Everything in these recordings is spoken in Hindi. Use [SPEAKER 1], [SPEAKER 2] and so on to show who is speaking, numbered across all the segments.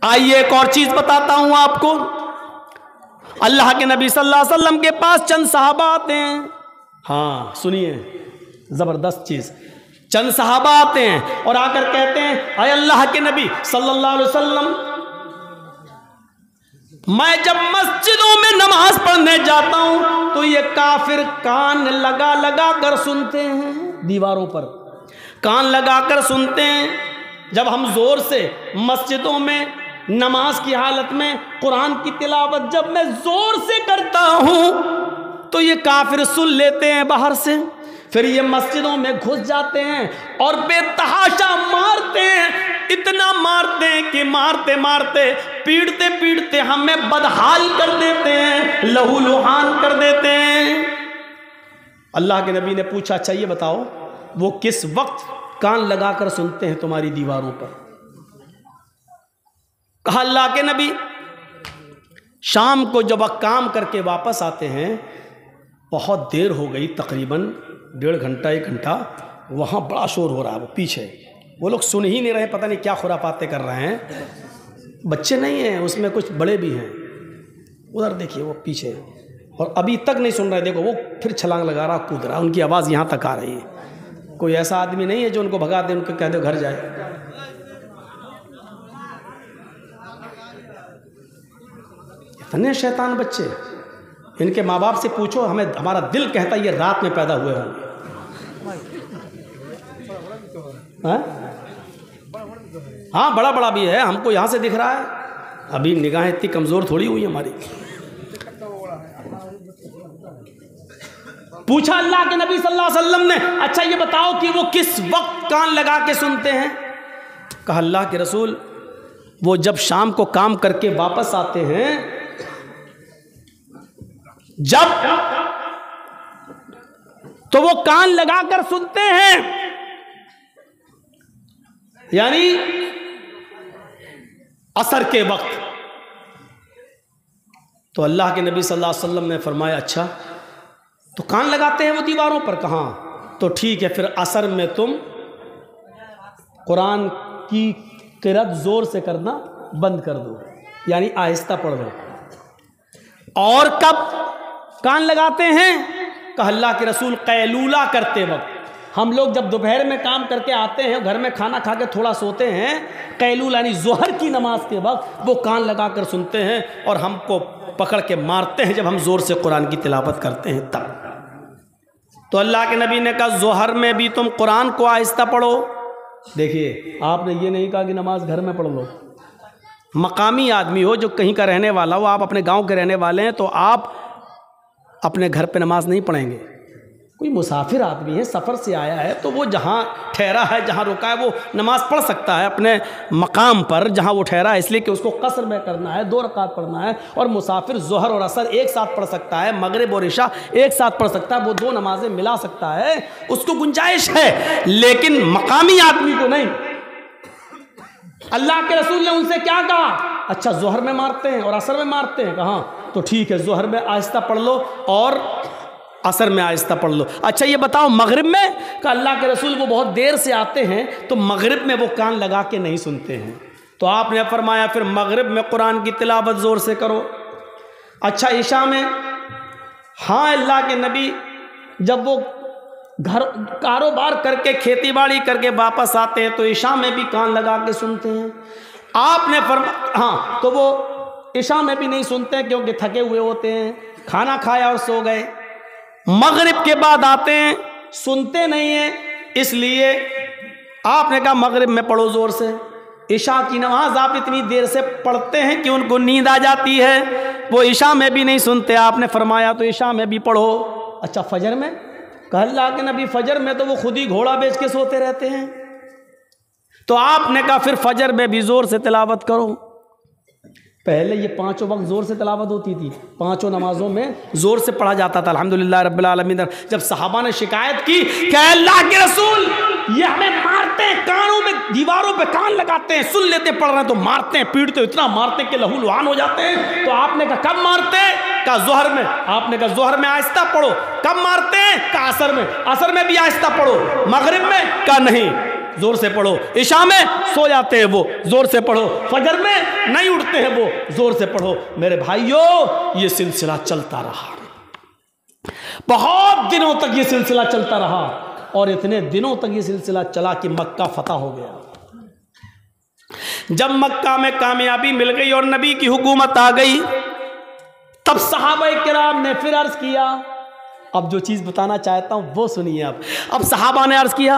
[SPEAKER 1] आइए एक और चीज बताता हूं आपको। अल्लाह के नबी सल्लल्लाहु अलैहि वसल्लम के पास चंद सहाबा आते हैं। हाँ सुनिए, जबरदस्त चीज। चंद सहाबा आते हैं और आकर कहते हैं, अय अल्लाह के नबी सल्लल्लाहु अलैहि वसल्लम, मैं जब मस्जिदों में नमाज पढ़ने जाता हूं तो ये काफिर कान लगा लगा कर सुनते हैं, दीवारों पर कान लगा कर सुनते हैं। जब हम जोर से मस्जिदों में नमाज की हालत में कुरान की तिलावत जब मैं जोर से करता हूं तो ये काफिर सुन लेते हैं बाहर से, फिर ये मस्जिदों में घुस जाते हैं और बेतहाशा मारते हैं, इतना मारते हैं कि मारते मारते पीटते पीटते हमें बदहाल कर देते हैं, लहूलुहान कर देते हैं। अल्लाह के नबी ने पूछा, अच्छा ये बताओ वो किस वक्त कान लगाकर सुनते हैं तुम्हारी दीवारों पर? कहा अल्लाह के नबी, शाम को जब काम करके वापस आते हैं, बहुत देर हो गई, तकरीबन 1.5 घंटा 1 घंटा, वहाँ बड़ा शोर हो रहा है, वो पीछे वो लोग सुन ही नहीं रहे, पता नहीं क्या खुराफाते कर रहे हैं। बच्चे नहीं हैं उसमें, कुछ बड़े भी हैं। उधर देखिए वो पीछे, और अभी तक नहीं सुन रहे। देखो वो फिर छलांग लगा रहा, कूद रहा, उनकी आवाज़ यहाँ तक आ रही है। कोई ऐसा आदमी नहीं है जो उनको भगा दे, उनको कह दे घर जाए। इतने शैतान बच्चे, इनके माँ बाप से पूछो, हमें हमारा दिल कहता है ये रात में पैदा हुए होंगे। हाँ बड़ा बड़ा भी है, हमको यहाँ से दिख रहा है, अभी निगाहें इतनी कमज़ोर थोड़ी हुई हमारी। पूछा अल्लाह के नबी सल्लल्लाहु अलैहि वसल्लम ने, अच्छा ये बताओ कि वो किस वक्त कान लगा के सुनते हैं? कहा अल्लाह के रसूल, वो जब शाम को काम करके वापस आते हैं, जब तो वो कान लगाकर सुनते हैं, यानी असर के वक्त। तो अल्लाह के नबी सल्लल्लाहु अलैहि वसल्लम ने फरमाया, अच्छा तो कान लगाते हैं वो दीवारों पर? कहाँ? तो ठीक है, फिर असर में तुम कुरान की किरात जोर से करना बंद कर दो, यानी आहिस्ता पढ़ लो। और कब कान लगाते हैं? कहा अल्लाह के रसूल, कैलूला करते वक्त। हम लोग जब दोपहर में काम करके आते हैं, घर में खाना खा के थोड़ा सोते हैं, कैलूला यानी जोहर की नमाज के वक्त वो कान लगा कर सुनते हैं और हमको पकड़ के मारते हैं जब हम जोर से कुरान की तिलावत करते हैं तब। तो अल्लाह के नबी ने कहा जोहर में भी तुम कुरान को आहिस्ता पढ़ो। देखिए आपने ये नहीं कहा कि नमाज घर में पढ़ लो। मकामी आदमी हो, जो कहीं का रहने वाला हो, आप अपने गांव के रहने वाले हैं, तो आप अपने घर पे नमाज नहीं पढ़ेंगे। कोई मुसाफिर आदमी है, सफ़र से आया है, तो वो जहाँ ठहरा है, जहाँ रुका है, वो नमाज पढ़ सकता है अपने मकाम पर जहाँ वो ठहरा है, इसलिए कि उसको कसर में करना है, 2 रकात पढ़ना है। और मुसाफिर जोहर और असर एक साथ पढ़ सकता है, मगरिब और इशा एक साथ पढ़ सकता है, वो 2 नमाजें मिला सकता है, उसको गुंजाइश है, लेकिन मकामी आदमी को नहीं। अल्लाह के रसूल ने उनसे क्या कहा? अच्छा जोहर में मारते हैं और असर में मारते हैं? कहाँ? तो ठीक है, जोहर में आहिस्ता पढ़ लो और असर में आहिस्ता पढ़ लो। अच्छा ये बताओ मगरिब में? का अल्लाह के रसूल वो बहुत देर से आते हैं, तो मगरिब में वो कान लगा के नहीं सुनते हैं। तो आपने फरमाया फिर मगरिब में कुरान की तिलावत ज़ोर से करो। अच्छा ईशा में? हाँ अल्लाह के नबी जब वो घर कारोबार करके खेती बाड़ी करके वापस आते हैं तो ईशा में भी कान लगा के सुनते हैं। आपने हाँ, तो वो ईशा में भी नहीं सुनते क्योंकि थके हुए होते हैं, खाना खाया और सो गए। मगरिब के बाद आते हैं, सुनते नहीं हैं, इसलिए आपने कहा मगरिब में पढ़ो जोर से। ईशा की नमाज आप इतनी देर से पढ़ते हैं कि उनको नींद आ जाती है, वो ईशा में भी नहीं सुनते, आपने फरमाया तो ईशा में भी पढ़ो। अच्छा फजर में? कहा अल्लाह के नबी फजर में तो वो खुद ही घोड़ा बेच के सोते रहते हैं। तो आपने कहा फिर फजर में भी जोर से तिलावत करो। पहले ये 5 वक्त जोर से तिलावत होती थी, 5 नमाजों में जोर से पढ़ा जाता था अल्हम्दुलिल्लाह रब्बिल आलमीन। जब सहाबा ने शिकायत की कि अल्लाह के रसूल ये हमें मारते हैं, कानों में दीवारों पे कान लगाते हैं, सुन लेते पढ़ रहे हैं तो मारते हैं, पीटते इतना मारते हैं कि लहूलुहान हो जाते हैं। तो आपने कहा कब मारते हैं? कहा जोहर में। आपने कहा जोहर में आहिस्ता पढ़ो। कब मारते हैं? कहा असर में। असर में भी आहिस्ता पढ़ो। मगरिब में? कहा नहीं जोर से पढ़ो। इशा में सो जाते हैं वो, जोर से पढ़ो। फजर में नहीं उठते हैं वो, जोर से पढ़ो। मेरे भाइयों, ये सिलसिला चलता रहा, बहुत दिनों तक ये सिलसिला चलता रहा, और इतने दिनों तक ये सिलसिला चला कि मक्का फतह हो गया। जब मक्का में कामयाबी मिल गई और नबी की हुकूमत आ गई, तब सहाबा किराम ने फिर अर्ज किया। अब जो चीज बताना चाहता हूं वो सुनिए। अब सहाबा ने अर्ज किया,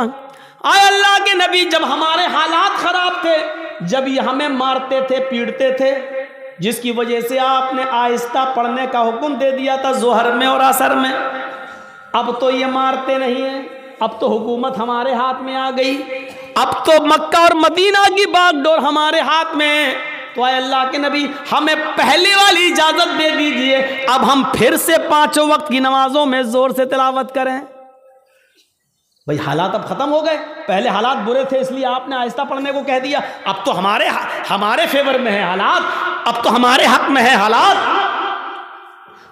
[SPEAKER 1] आए अल्लाह के नबी, जब हमारे हालात खराब थे, जब ये हमें मारते थे, पीटते थे, जिसकी वजह से आपने आहिस्ता पढ़ने का हुक्म दे दिया था जोहर में और असर में, अब तो ये मारते नहीं है, अब तो हुकूमत हमारे हाथ में आ गई, अब तो मक्का और मदीना की बागडोर हमारे हाथ में है, तो आए अल्लाह के नबी, हमें पहले वाली इजाजत दे दीजिए, अब हम फिर से 5 वक्त की नमाजों में जोर से तिलावत करें। भाई हालात अब खत्म हो गए, पहले हालात बुरे थे इसलिए आपने आहिस्ता पढ़ने को कह दिया, अब तो हमारे फेवर में है हालात, अब तो हमारे हक में है हालात,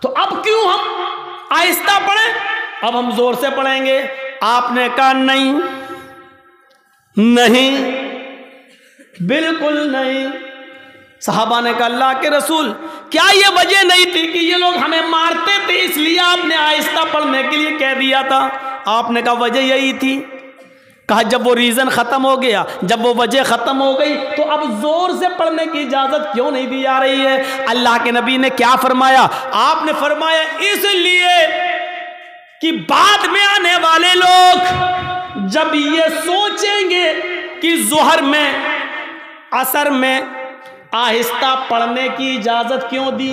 [SPEAKER 1] तो अब क्यों हम आहिस्ता पढ़ें, अब हम जोर से पढ़ेंगे। आपने कहा नहीं, नहीं, बिल्कुल नहीं। सहाबा ने कहा, अल्लाह के रसूल, क्या ये वजह नहीं थी कि ये लोग हमें मारते थे इसलिए आपने आहिस्ता पढ़ने के लिए कह दिया था? आपने कहा वजह यही थी। कहा जब वो रीज़न ख़त्म हो गया, जब वो वजह ख़त्म हो गई, तो अब ज़ोर से पढ़ने की इजाज़त क्यों नहीं दी जा रही है? अल्लाह के नबी ने क्या फरमाया? आपने फरमाया इसलिए कि बाद में आने वाले लोग जब ये सोचेंगे कि ज़ोहर में, असर में आहिस्ता पढ़ने की इजाज़त क्यों दी,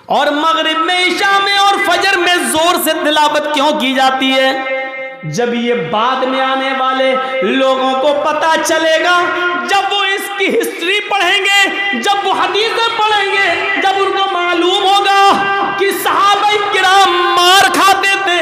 [SPEAKER 1] और मगरिब में, इशा में और फजर में ज़ोर से तिलावत क्यों की जाती है, जब ये बाद में आने वाले लोगों को पता चलेगा, जब वो इसकी हिस्ट्री पढ़ेंगे, जब वो हदीसें पढ़ेंगे, जब उनको मालूम होगा कि सहाबा किराम मार खाते थे,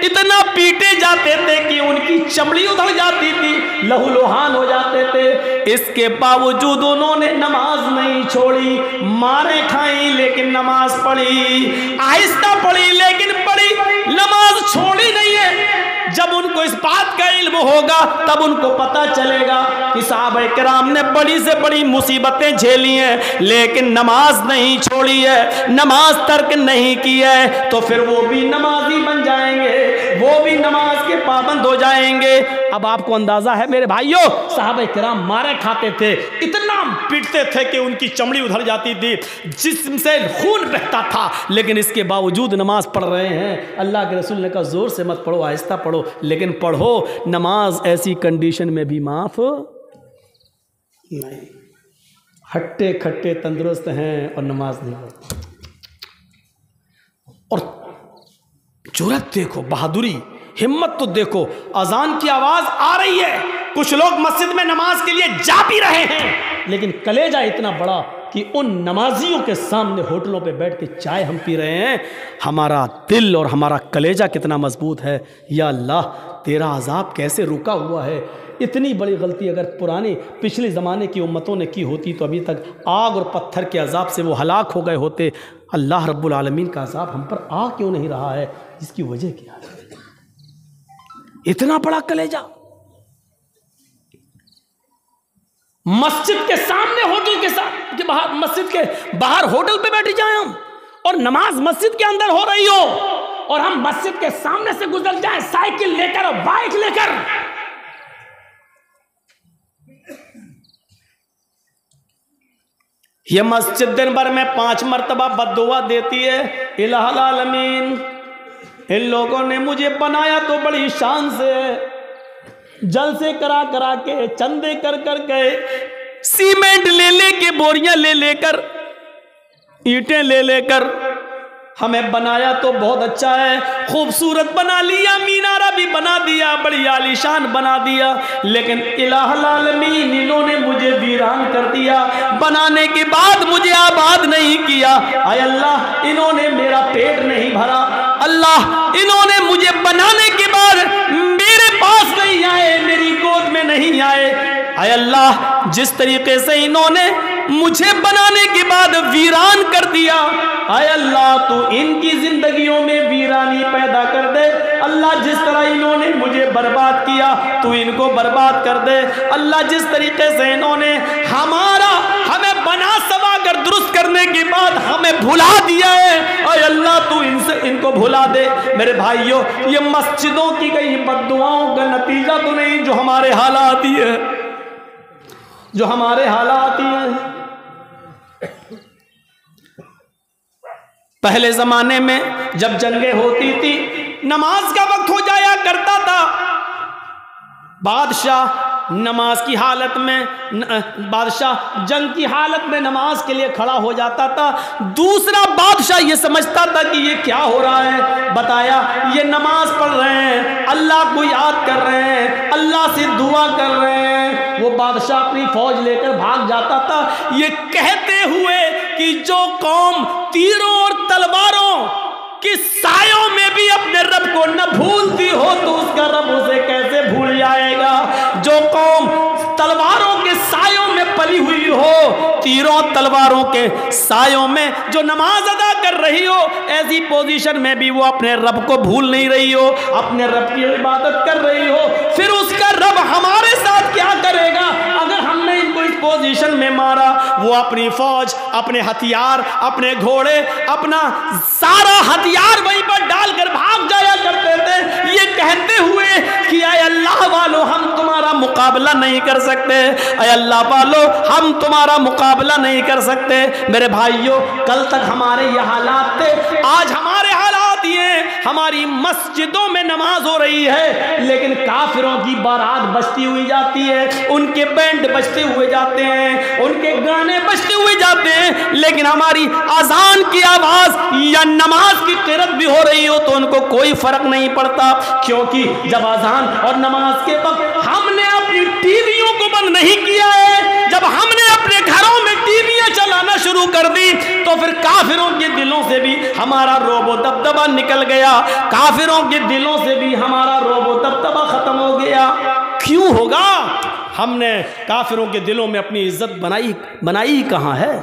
[SPEAKER 1] इतना पीटे जाते थे कि उनकी चमड़ी उधड़ जाती थी, लहूलुहान हो जाते थे, इसके बावजूद उन्होंने नमाज नहीं छोड़ी, मारे खाई लेकिन नमाज पढ़ी, आहिस्ता पढ़ी लेकिन पढ़ी, नमाज छोड़ी नहीं है। जब उनको इस बात का इल्म होगा तब उनको पता चलेगा कि साहबा किराम ने बड़ी से बड़ी मुसीबतें झेली हैं लेकिन नमाज नहीं छोड़ी है, नमाज तर्क नहीं की है, तो फिर वो भी नमाजी बन जाएंगे, वो भी नमाज के पाबंद हो जाएंगे। अब आपको अंदाजा है मेरे भाइयों, साहबा किराम मारे खाते थे, इतना पीटते थे कि उनकी चमड़ी उधड़ जाती थी, जिस्म से खून बहता था, लेकिन इसके बावजूद नमाज पढ़ रहे हैं। अल्लाह के रसूल ने कहा जोर से मत पढ़ो, आहिस्ता पढ़ो, लेकिन पढ़ो। नमाज ऐसी कंडीशन में भी माफ नहीं, हट्टे खट्टे तंदुरुस्त हैं और नमाज नहीं पढ़ते। और जुर्रत देखो, बहादुरी, हिम्मत तो देखो, अजान की आवाज आ रही है, कुछ लोग मस्जिद में नमाज के लिए जा भी रहे हैं, लेकिन कलेजा इतना बड़ा कि उन नमाजियों के सामने होटलों पे बैठ के चाय हम पी रहे हैं। हमारा दिल और हमारा कलेजा कितना मजबूत है। या अल्लाह, तेरा अजाब कैसे रुका हुआ है। इतनी बड़ी गलती अगर पुरानी पिछले ज़माने की उम्मतों ने की होती तो अभी तक आग और पत्थर के अजाब से वो हलाक हो गए होते। अल्लाह रब्बुल आलमीन का अजाब हम पर आ क्यों नहीं रहा है? इसकी वजह क्या है? इतना बड़ा कलेजा। मस्जिद के सामने, होटल के बाहर, मस्जिद के बाहर होटल पे बैठ जाए हम, और नमाज मस्जिद के अंदर हो रही हो, और हम मस्जिद के सामने से गुजर जाए साइकिल लेकर और बाइक लेकर। ये मस्जिद दिन भर में 5 मरतबा बद्दुआ देती है, इलाहुल आलमीन इन लोगों ने मुझे बनाया तो बड़ी शान से, जलसे करा करा के, चंदे कर कर के, सीमेंट ले लेके, बोरियां ले लेकर, ईंटें ले लेकर हमें बनाया तो बहुत अच्छा है, खूबसूरत बना लिया, मीनारा भी बना दिया, बड़ी आलीशान बना दिया, लेकिन इलाहुल आलमीन इन्होंने मुझे वीरान कर दिया। बनाने के बाद मुझे आबाद नहीं किया। आय अल्लाह, इन्होंने मेरा पेट नहीं भरा। अल्लाह, इन्होंने मुझे बनाने के बाद मेरे पास नहीं आए, मेरी गोद में नहीं आए। आय अल्लाह, जिस तरीके से इन्होंने मुझे बनाने के बाद वीरान कर दिया, आय अल्लाह तू इनकी जिंदगियों में वीरानी पैदा कर दे। अल्लाह, जिस तरह इन्होंने मुझे बर्बाद किया तू इनको बर्बाद कर दे। अल्लाह, जिस तरीके से इन्होंने हमें बना भुला दिया है, और अल्लाह तू इनको भुला दे। मेरे भाइयों, ये मस्जिदों की गई बद्दुआओं का नतीजा तो नहीं जो हमारे हालात ही है, जो हमारे हालात ही हैं। पहले जमाने में जब जंगें होती थी, नमाज का वक्त हो जाया करता था, बादशाह नमाज की हालत में, बादशाह जंग की हालत में नमाज के लिए खड़ा हो जाता था। दूसरा बादशाह ये समझता था कि ये क्या हो रहा है, बताया ये नमाज पढ़ रहे हैं, अल्लाह को याद कर रहे हैं, अल्लाह से दुआ कर रहे हैं। वो बादशाह अपनी फौज लेकर भाग जाता था, ये कहते हुए कि जो कौम तीरों और तलवारों कि सायों में भी अपने रब को न भूलती हो तो उसका रब उसे कैसे भूल जाएगा। जो कौम तलवारों के सायों में पली हुई हो, तीरों तलवारों के सायों में जो नमाज अदा कर रही हो, ऐसी पोजीशन में भी वो अपने रब को भूल नहीं रही हो, अपने रब की इबादत कर रही हो, फिर उसका रब हमारे साथ क्या करेगा अगर हमने इनको इस पोजीशन में मारा। वो अपनी फौज, अपने हथियार, अपने घोड़े, अपना सारा हथियार वहीं पर डालकर भाग जाया करते थे, ये कहते हुए कि ऐ अल्लाह वालों हम तुम्हारा मुकाबला नहीं कर सकते, ऐ अल्लाह वालों हम तुम्हारा मुकाबला नहीं कर सकते। मेरे भाइयों, कल तक हमारे ये हालात थे, आज हमारे हालात ये, हमारी मस्जिदों में नमाज हो रही है लेकिन काफिरों की बारात बजती हुई जाती है, उनके बैंड बजते हुए जाते हैं, उनके गाने बजते हुए जाते हैं, लेकिन हमारी अजान की आवाज या नमाज की क़िरात भी हो रही हो तो उनको कोई फर्क नहीं पड़ता, क्योंकि जब अजान और नमाज के वक्त हमने अपनी टीवियों को बंद नहीं किया है, जब हमने अपने घरों में टीवियां चलाना शुरू कर दी तो फिर काफिरों के दिलों से भी हमारा रोबो दबदबा निकल गया, काफिरों के दिलों से भी हमारा रोबो दबदबा खत्म हो गया। क्यों होगा? हमने काफिरों के दिलों में अपनी इज्जत बनाई कहां है?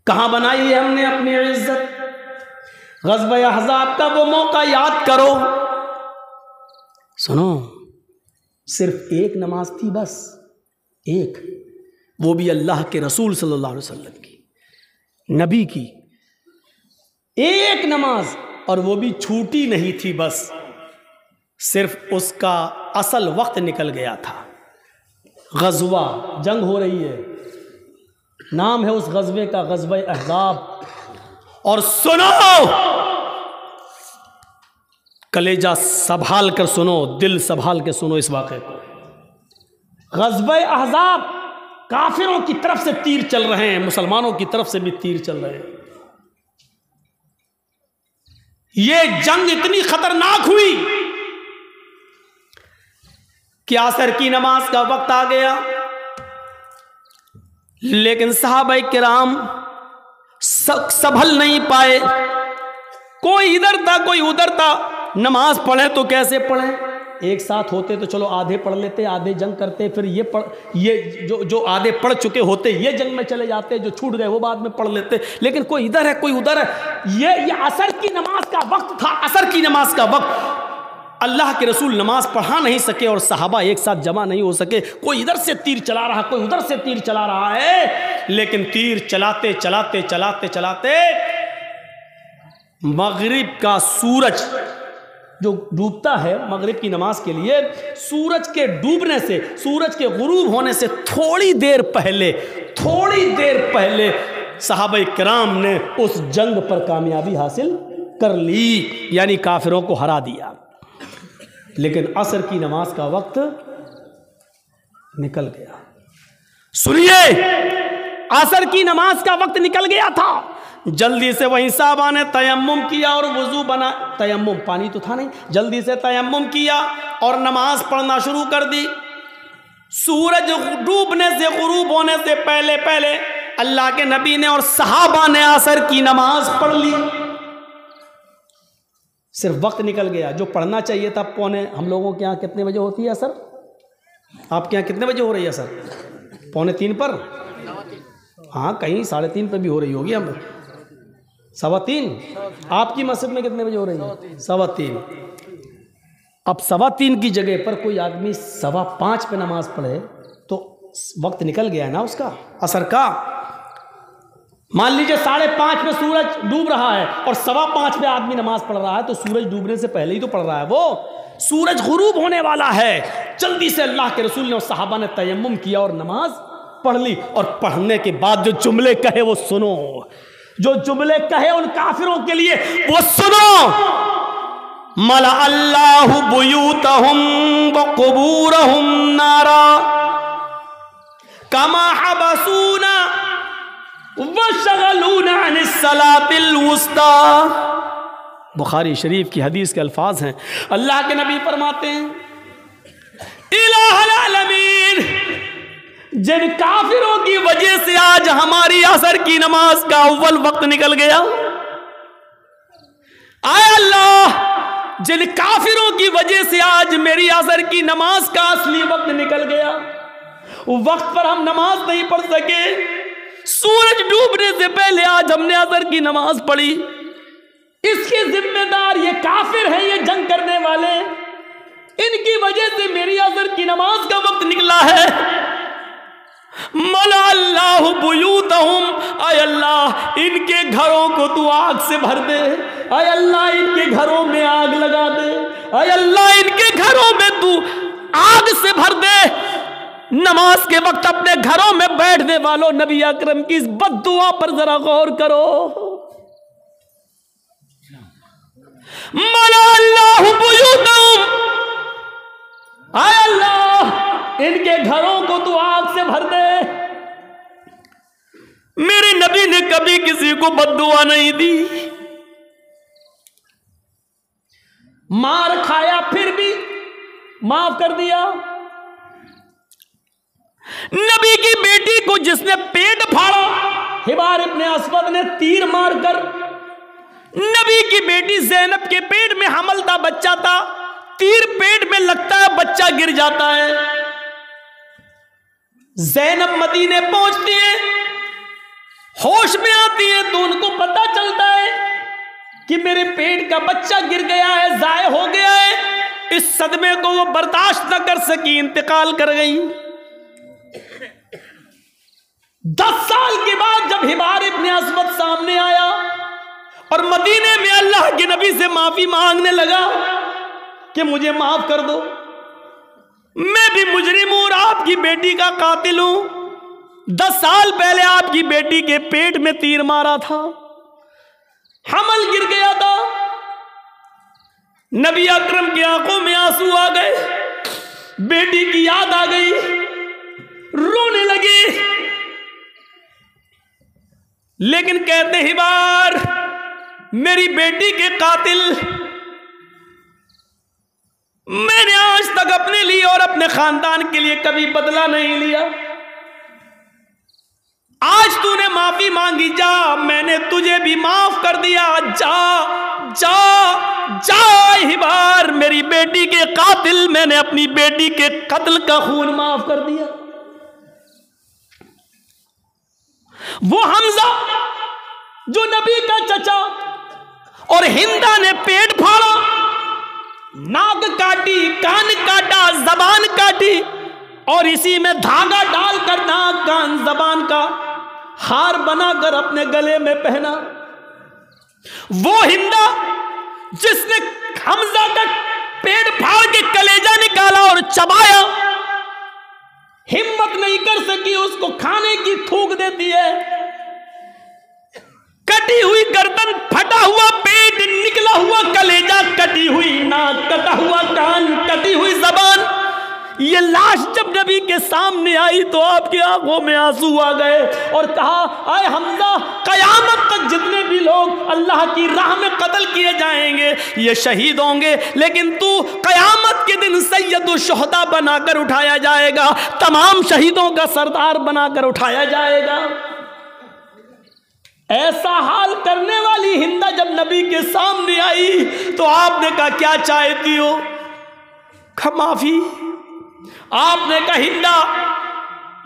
[SPEAKER 1] कहां बनाई है हमने अपनी इज्जत? ग़ज़वा अहज़ाब का वो मौका याद करो। सुनो, सिर्फ एक नमाज थी, बस एक, वो भी अल्लाह के रसूल सल्लल्लाहु अलैहि वसल्लम की, नबी की एक नमाज, और वो भी छूटी नहीं थी, बस सिर्फ उसका असल वक्त निकल गया था। ग़ज़वा, जंग हो रही है, नाम है उस ग़ज़वे का ग़ज़वा अहज़ाब। और सुनो, कलेजा संभाल कर सुनो, दिल संभाल के सुनो इस वाक़े को। ग़ज़वा अहज़ाब, काफिरों की तरफ से तीर चल रहे हैं, मुसलमानों की तरफ से भी तीर चल रहे हैं। ये जंग इतनी खतरनाक हुई कि असर की नमाज का वक्त आ गया, लेकिन सहाबा किराम संभल नहीं पाए, कोई इधर था कोई उधर था। नमाज पढ़े तो कैसे पढ़े? एक साथ होते तो चलो आधे पढ़ लेते, आधे जंग करते, फिर ये जो आधे पढ़ चुके होते ये जंग में चले जाते, जो छूट गए वो बाद में पढ़ लेते, लेकिन कोई इधर है कोई उधर है। ये असर की नमाज का वक्त था, असर की नमाज का वक्त। अल्लाह के रसूल नमाज पढ़ा नहीं सके और सहाबा एक साथ जमा नहीं हो सके, कोई इधर से तीर चला रहा, कोई उधर से तीर चला रहा है, लेकिन तीर चलाते चलाते चलाते चलाते मगरिब का सूरज जो डूबता है, मगरिब की नमाज के लिए सूरज के डूबने से, सूरज के गुरूब होने से थोड़ी देर पहले सहाबा किराम ने उस जंग पर कामयाबी हासिल कर ली, यानी काफिरों को हरा दिया। लेकिन असर की नमाज का वक्त निकल गया। सुनिए, असर की नमाज का वक्त निकल गया था। जल्दी से वहीं साहबा ने तयम्मुम किया और वुजू बना, तयम्मुम पानी तो था नहीं, जल्दी से तयम्मुम किया और नमाज पढ़ना शुरू कर दी। सूरज डूबने से, गुरूब होने से पहले पहले अल्लाह के नबी ने और सहाबा ने असर की नमाज पढ़ ली। सिर्फ वक्त निकल गया, जो पढ़ना चाहिए था पौने, हम लोगों के यहाँ कितने बजे होती है असर? आपके यहाँ कितने बजे हो रही है असर? 2:45 पर? हाँ, कहीं 3:30 पर भी हो रही होगी। हम 3:15। आपकी मस्जिद में कितने बजे हो रही है? 3:15। अब 3:15 की जगह पर कोई आदमी 5:15 पे नमाज पढ़े तो वक्त निकल गया है ना उसका, असर का। मान लीजिए 5:30 में सूरज डूब रहा है और 5:15 पे आदमी नमाज पढ़ रहा है, तो सूरज डूबने से पहले ही तो पढ़ रहा है वो। सूरज गुरूब होने वाला है, जल्दी से अल्लाह के रसूल ने और सहाबा ने तयम्मुम किया और नमाज पढ़ ली। और पढ़ने के बाद जो जुमले कहे वो सुनो, जो जुमले कहे उन काफिरों के लिए वो सुनो। मला अल्लाहु बुयूतहुम व कुबूरहुम नारा कमा हबसूना व शगलूना अनिस सलातिल वुस्ता। बुखारी शरीफ की हदीस के अल्फाज हैं। अल्लाह के नबी फरमाते हैं इलाहुल आलमीन, जिन काफिरों की वजह से आज हमारी असर की नमाज का अव्वल वक्त निकल गया, आय अल्लाह, जिन काफिरों की वजह से आज मेरी असर की नमाज का असली वक्त निकल गया, वो वक्त पर हम नमाज नहीं पढ़ सके, सूरज डूबने से पहले आज हमने असर की नमाज पढ़ी, इसके जिम्मेदार ये काफिर हैं, ये जंग करने वाले, इनकी वजह से मेरी असर की नमाज का वक्त निकला है। मला अल्लाह बुयूतहुम, आय अल्लाह इनके घरों को तू आग से भर दे, आय अल्लाह इनके घरों में आग लगा दे, आय अल्लाह इनके घरों में तू आग से भर दे। नमाज के वक्त अपने घरों में बैठने वालों, नबी अकरम की इस बद्दुआ पर जरा गौर करो। मला अल्लाह बुयूतहुम, आय अल्लाह इनके घरों को तू आग से भर दे। मेरे नबी ने कभी किसी को बद्दुआ नहीं दी, मार खाया फिर भी माफ कर दिया। नबी की बेटी को जिसने पेट फाड़ा, हिबार इब्ने अस्वद ने तीर मारकर, नबी की बेटी ज़ैनब के पेट में हमल था, बच्चा था, तीर पेट में लगता है, बच्चा गिर जाता है। ज़ैनब मदीने पहुंचती है, होश में आती है तो उनको पता चलता है कि मेरे पेट का बच्चा गिर गया है, ज़ाय हो गया है। इस सदमे को वो बर्दाश्त न कर सकी, इंतकाल कर गई। 10 साल के बाद जब हिबार इब्ने अस्वद सामने आया और मदीने में अल्लाह के नबी से माफी मांगने लगा कि मुझे माफ कर दो, मैं भी मुजरिम हूं और आपकी बेटी का कातिल हूं। 10 साल पहले आपकी बेटी के पेट में तीर मारा था, हमल गिर गया था। नबी अकरम की आंखों में आंसू आ गए, बेटी की याद आ गई, रोने लगी। लेकिन कहते हिबार, मेरी बेटी के कातिल मैंने आज तक अपने लिए और अपने खानदान के लिए कभी बदला नहीं लिया। आज तूने माफी मांगी, जा, मैंने तुझे भी माफ कर दिया, जा जा जा हिबार, मेरी बेटी के कातिल, मैंने अपनी बेटी के कत्ल का खून माफ कर दिया। वो हमजा जो नबी का चचा और हिंदा ने पेट फाड़ा, नाक काटी, कान काटा, जबान काटी और इसी में धागा डालकर नाक, कान, जबान का हार बनाकर अपने गले में पहना। वो हिंदा जिसने हमजा का पेट फाड़ के कलेजा निकाला और चबाया, हिम्मत नहीं कर सकी उसको खाने की, थूक देती है। कटी हुई गर्दन, फटा हुआ पेट, निकला हुआ कलेजा, कटी हुई नाक, कटा हुआ कान, कटी हुई जबान। ये लाश जब नबी के सामने आई तो आपकी आंखों में आंसू आ गए और कहा, आए हमजा, कयामत तक जितने भी लोग अल्लाह की राह में कत्ल किए जाएंगे ये शहीद होंगे, लेकिन तू कयामत के दिन सैयदुल शुहदा बनाकर उठाया जाएगा, तमाम शहीदों का सरदार बनाकर उठाया जाएगा। ऐसा हाल करने वाली हिंदा जब नबी के सामने आई तो आपने कहा, क्या चाहती हो? माफी। आपने कहा, हिंदा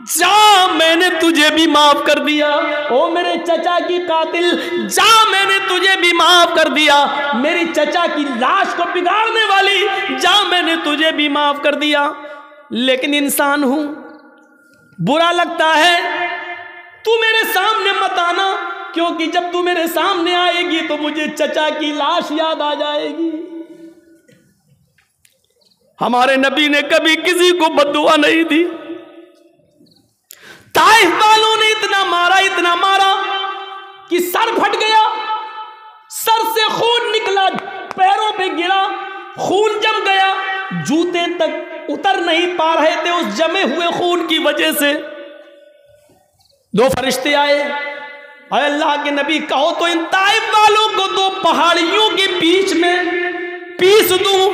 [SPEAKER 1] जा, मैंने तुझे भी माफ कर दिया। ओ मेरे चचा की कातिल, जा, मैंने तुझे भी माफ कर दिया। मेरी चचा की लाश को बिगाड़ने वाली, जा, मैंने तुझे भी माफ कर दिया। लेकिन इंसान हूं, बुरा लगता है, तू मेरे सामने मत आना, क्योंकि जब तू मेरे सामने आएगी तो मुझे चचा की लाश याद आ जाएगी। हमारे नबी ने कभी किसी को बद्दुआ नहीं दी। ताइफ वालों ने इतना मारा कि सर फट गया, सर से खून निकला, पैरों पे गिरा, खून जम गया, जूते तक उतर नहीं पा रहे थे उस जमे हुए खून की वजह से। दो फरिश्ते आए, अल्लाह के नबी कहो तो इन ताइफ वालों को दो पहाड़ियों के बीच में पीस दूं।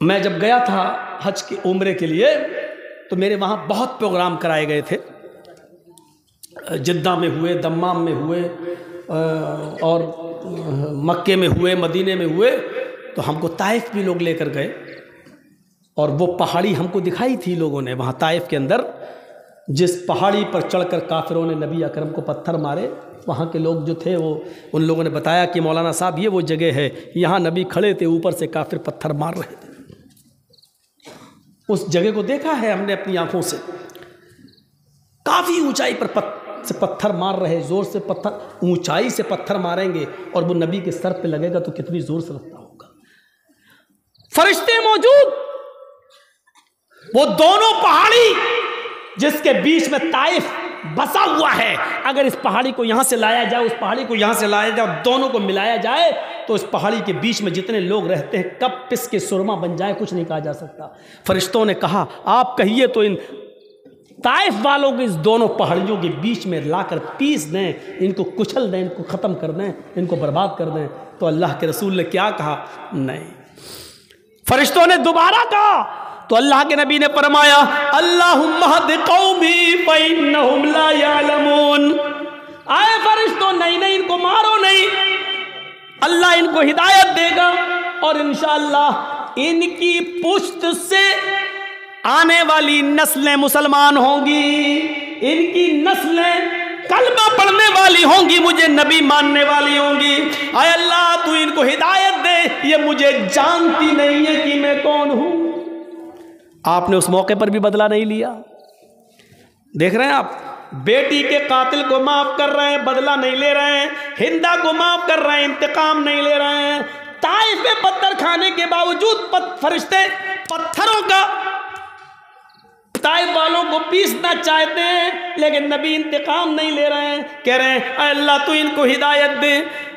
[SPEAKER 1] मैं जब गया था हज के उम्रे के लिए तो मेरे वहाँ बहुत प्रोग्राम कराए गए थे। जिद्दा में हुए, दम्माम में हुए और मक्के में हुए, मदीने में हुए। तो हमको ताइफ भी लोग लेकर गए और वो पहाड़ी हमको दिखाई थी लोगों ने वहाँ ताइफ के अंदर। जिस पहाड़ी पर चढ़कर काफिरों ने नबी अकरम को पत्थर मारे, वहाँ के लोग जो थे वो उन लोगों ने बताया कि मौलाना साहब ये वो जगह है, यहाँ नबी खड़े थे, ऊपर से काफिर पत्थर मार रहे थे। उस जगह को देखा है हमने अपनी आंखों से। काफ़ी ऊंचाई पर पत्थर मार रहे, ज़ोर से पत्थर, ऊंचाई से पत्थर मारेंगे और वो नबी के सर पे लगेगा तो कितनी ज़ोर से लगता होगा। फरिश्ते मौजूद, वो दोनों पहाड़ी जिसके बीच में ताइफ बसा हुआ है, अगर इस पहाड़ी को यहां से लाया जाए, उस पहाड़ी को यहां से लाया जाए, दोनों को मिलाया जाए तो इस पहाड़ी के बीच में जितने लोग रहते हैं कब पिस के सुरमा बन जाए कुछ नहीं कहा जा सकता। फरिश्तों ने कहा आप कहिए तो इन ताइफ वालों को इस दोनों पहाड़ियों के बीच में लाकर पीस दें, इनको कुचल दें, इनको ख़त्म कर दें, इनको बर्बाद कर दें। तो अल्लाह के रसूल ने क्या कहा? नहीं। फरिश्तों ने दोबारा कहा तो अल्लाह के नबी ने फरमाया अल्लाहुम्मा हद कौमी फइन्नहुम ला यअलमून। आए फरिश्तों, नहीं इनको मारो नहीं, अल्लाह इनको हिदायत देगा और इंशाअल्लाह इनकी पुश्त से आने वाली नस्लें मुसलमान होंगी, इनकी नस्लें कलमा पढ़ने वाली होंगी, मुझे नबी मानने वाली होंगी। आए अल्लाह तू इनको हिदायत दे, ये मुझे जानती नहीं है कि मैं कौन हूं। आपने उस मौके पर भी बदला नहीं लिया। देख रहे हैं आप, बेटी के कातिल को माफ कर रहे हैं, बदला नहीं ले रहे हैं, हिंदा को माफ कर रहे हैं, इंतकाम नहीं ले रहे हैं। ताइफ में पत्थर खाने के बावजूद फरिश्ते पत्थरों का ताइफ वालों को पीसना चाहते हैं, लेकिन नबी इंतकाम नहीं ले रहे हैं। कह रहे हैं अल्लाह तू इनको हिदायत दे।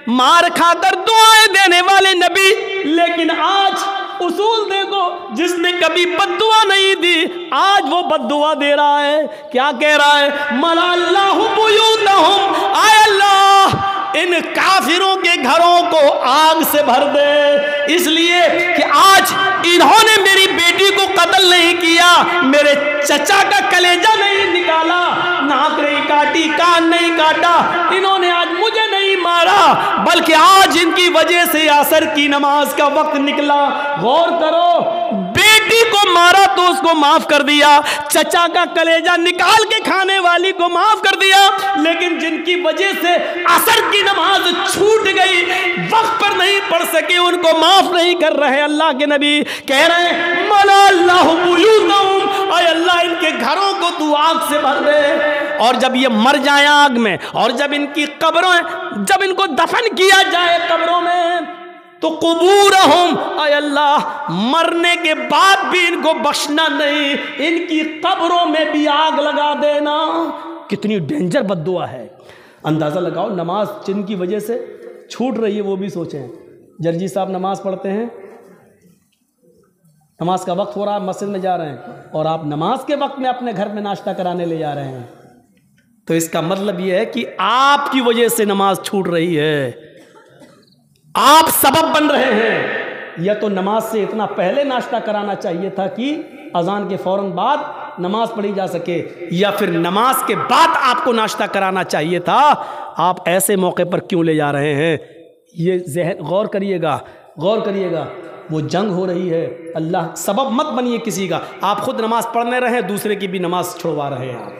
[SPEAKER 1] मार खाकर दुआएं देने वाले नबी, लेकिन आज उसूल देखो, जिसने कभी बद्दुआ नहीं दी आज वो बद्दुआ दे रहा है। क्या कह रहा है? मलाल्लाहु बुयूतहुम, आय अल्लाह इन काफिरों के घरों को आग से भर दे, इसलिए कि आज इन्होंने मेरी बेटी को कत्ल नहीं किया, मेरे चचा का कलेजा नहीं निकाला, नाक नहीं काटी, कान नहीं काटा, इन्होंने आज मुझे नहीं मारा, बल्कि आज इनकी वजह से असर की नमाज का वक्त निकला। गौर करो, बेटी को मारा तो उसको माफ कर दिया, चचा का कलेजा निकाल के खाने वाली को माफ कर दिया, लेकिन जिनकी वजह से असर की नमाज छूट गई, वक्त पर नहीं पढ़ सके, उनको माफ नहीं कर रहे। अल्लाह के नबी कह रहे हैं मलाल्लाहु बुयूतहुम, आय अल्लाह इनके घरों को तू आग से भर दे। और जब ये मर जाए आग में, और जब इनकी कब्रों, जब इनको दफन किया जाए कब्रों में, तो कुबूरहुम, आय अल्लाह मरने के बाद भी इनको बख्शना नहीं, इनकी कब्रों में भी आग लगा देना। कितनी डेंजर बद्दुआ है। अंदाज़ा लगाओ, नमाज जिनकी वजह से छूट रही है वो भी सोचें। जर्जी साहब नमाज पढ़ते हैं, नमाज का वक्त हो रहा है, मस्जिद में जा रहे हैं, और आप नमाज के वक्त में अपने घर में नाश्ता कराने ले जा रहे हैं, तो इसका मतलब ये है कि आपकी वजह से नमाज छूट रही है, आप सबब बन रहे हैं। या तो नमाज से इतना पहले नाश्ता कराना चाहिए था कि अजान के फौरन बाद नमाज पढ़ी जा सके, या फिर नमाज के बाद आपको नाश्ता कराना चाहिए था। आप ऐसे मौके पर क्यों ले जा रहे हैं? ये ज़हन गौर करिएगा, गौर करिएगा। वो जंग हो रही है, अल्लाह सबब मत बनिए किसी का। आप खुद नमाज पढ़ने रहे, दूसरे की भी नमाज छुड़वा रहे हैं आप,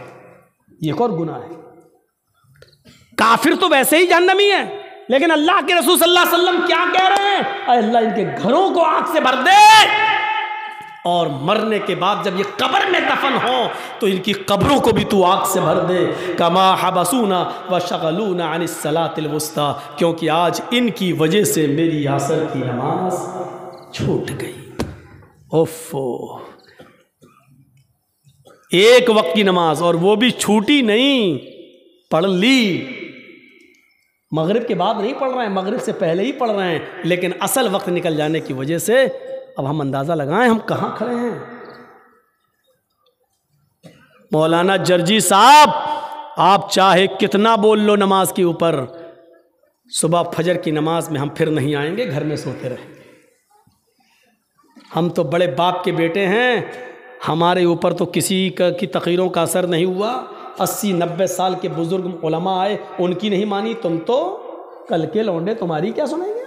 [SPEAKER 1] ये और गुनाह है। काफिर तो वैसे ही जहन्नमी है, लेकिन अल्लाह के रसूल सल्लल्लाहु अलैहि वसल्लम क्या कह रहे हैं? अल्लाह इनके घरों को आग से भर दे। और मरने के बाद जब ये कब्र में दफन हो तो इनकी कब्रों को भी तू आग से भर दे। कमा हबसूना व शगलूना अनिस सलातिल वुस्ता, क्योंकि आज इनकी वजह से मेरी असर की नमाज छूट गई। ओफो, एक वक्त की नमाज और वो भी छूटी नहीं, पढ़ ली। मगरिब के बाद नहीं पढ़ रहे हैं, मगरिब से पहले ही पढ़ रहे हैं, लेकिन असल वक्त निकल जाने की वजह से अब हम अंदाज़ा लगाएं हम कहाँ खड़े हैं। मौलाना जर्जी साहब, आप चाहे कितना बोल लो नमाज के ऊपर, सुबह फजर की नमाज में हम फिर नहीं आएंगे, घर में सोते रहेंगे। हम तो बड़े बाप के बेटे हैं, हमारे ऊपर तो किसी की तक़रीरों का असर नहीं हुआ। 80-90 साल के बुज़ुर्ग उलमा आए, उनकी नहीं मानी, तुम तो कल के लौंडे तुम्हारी क्या सुनेंगे।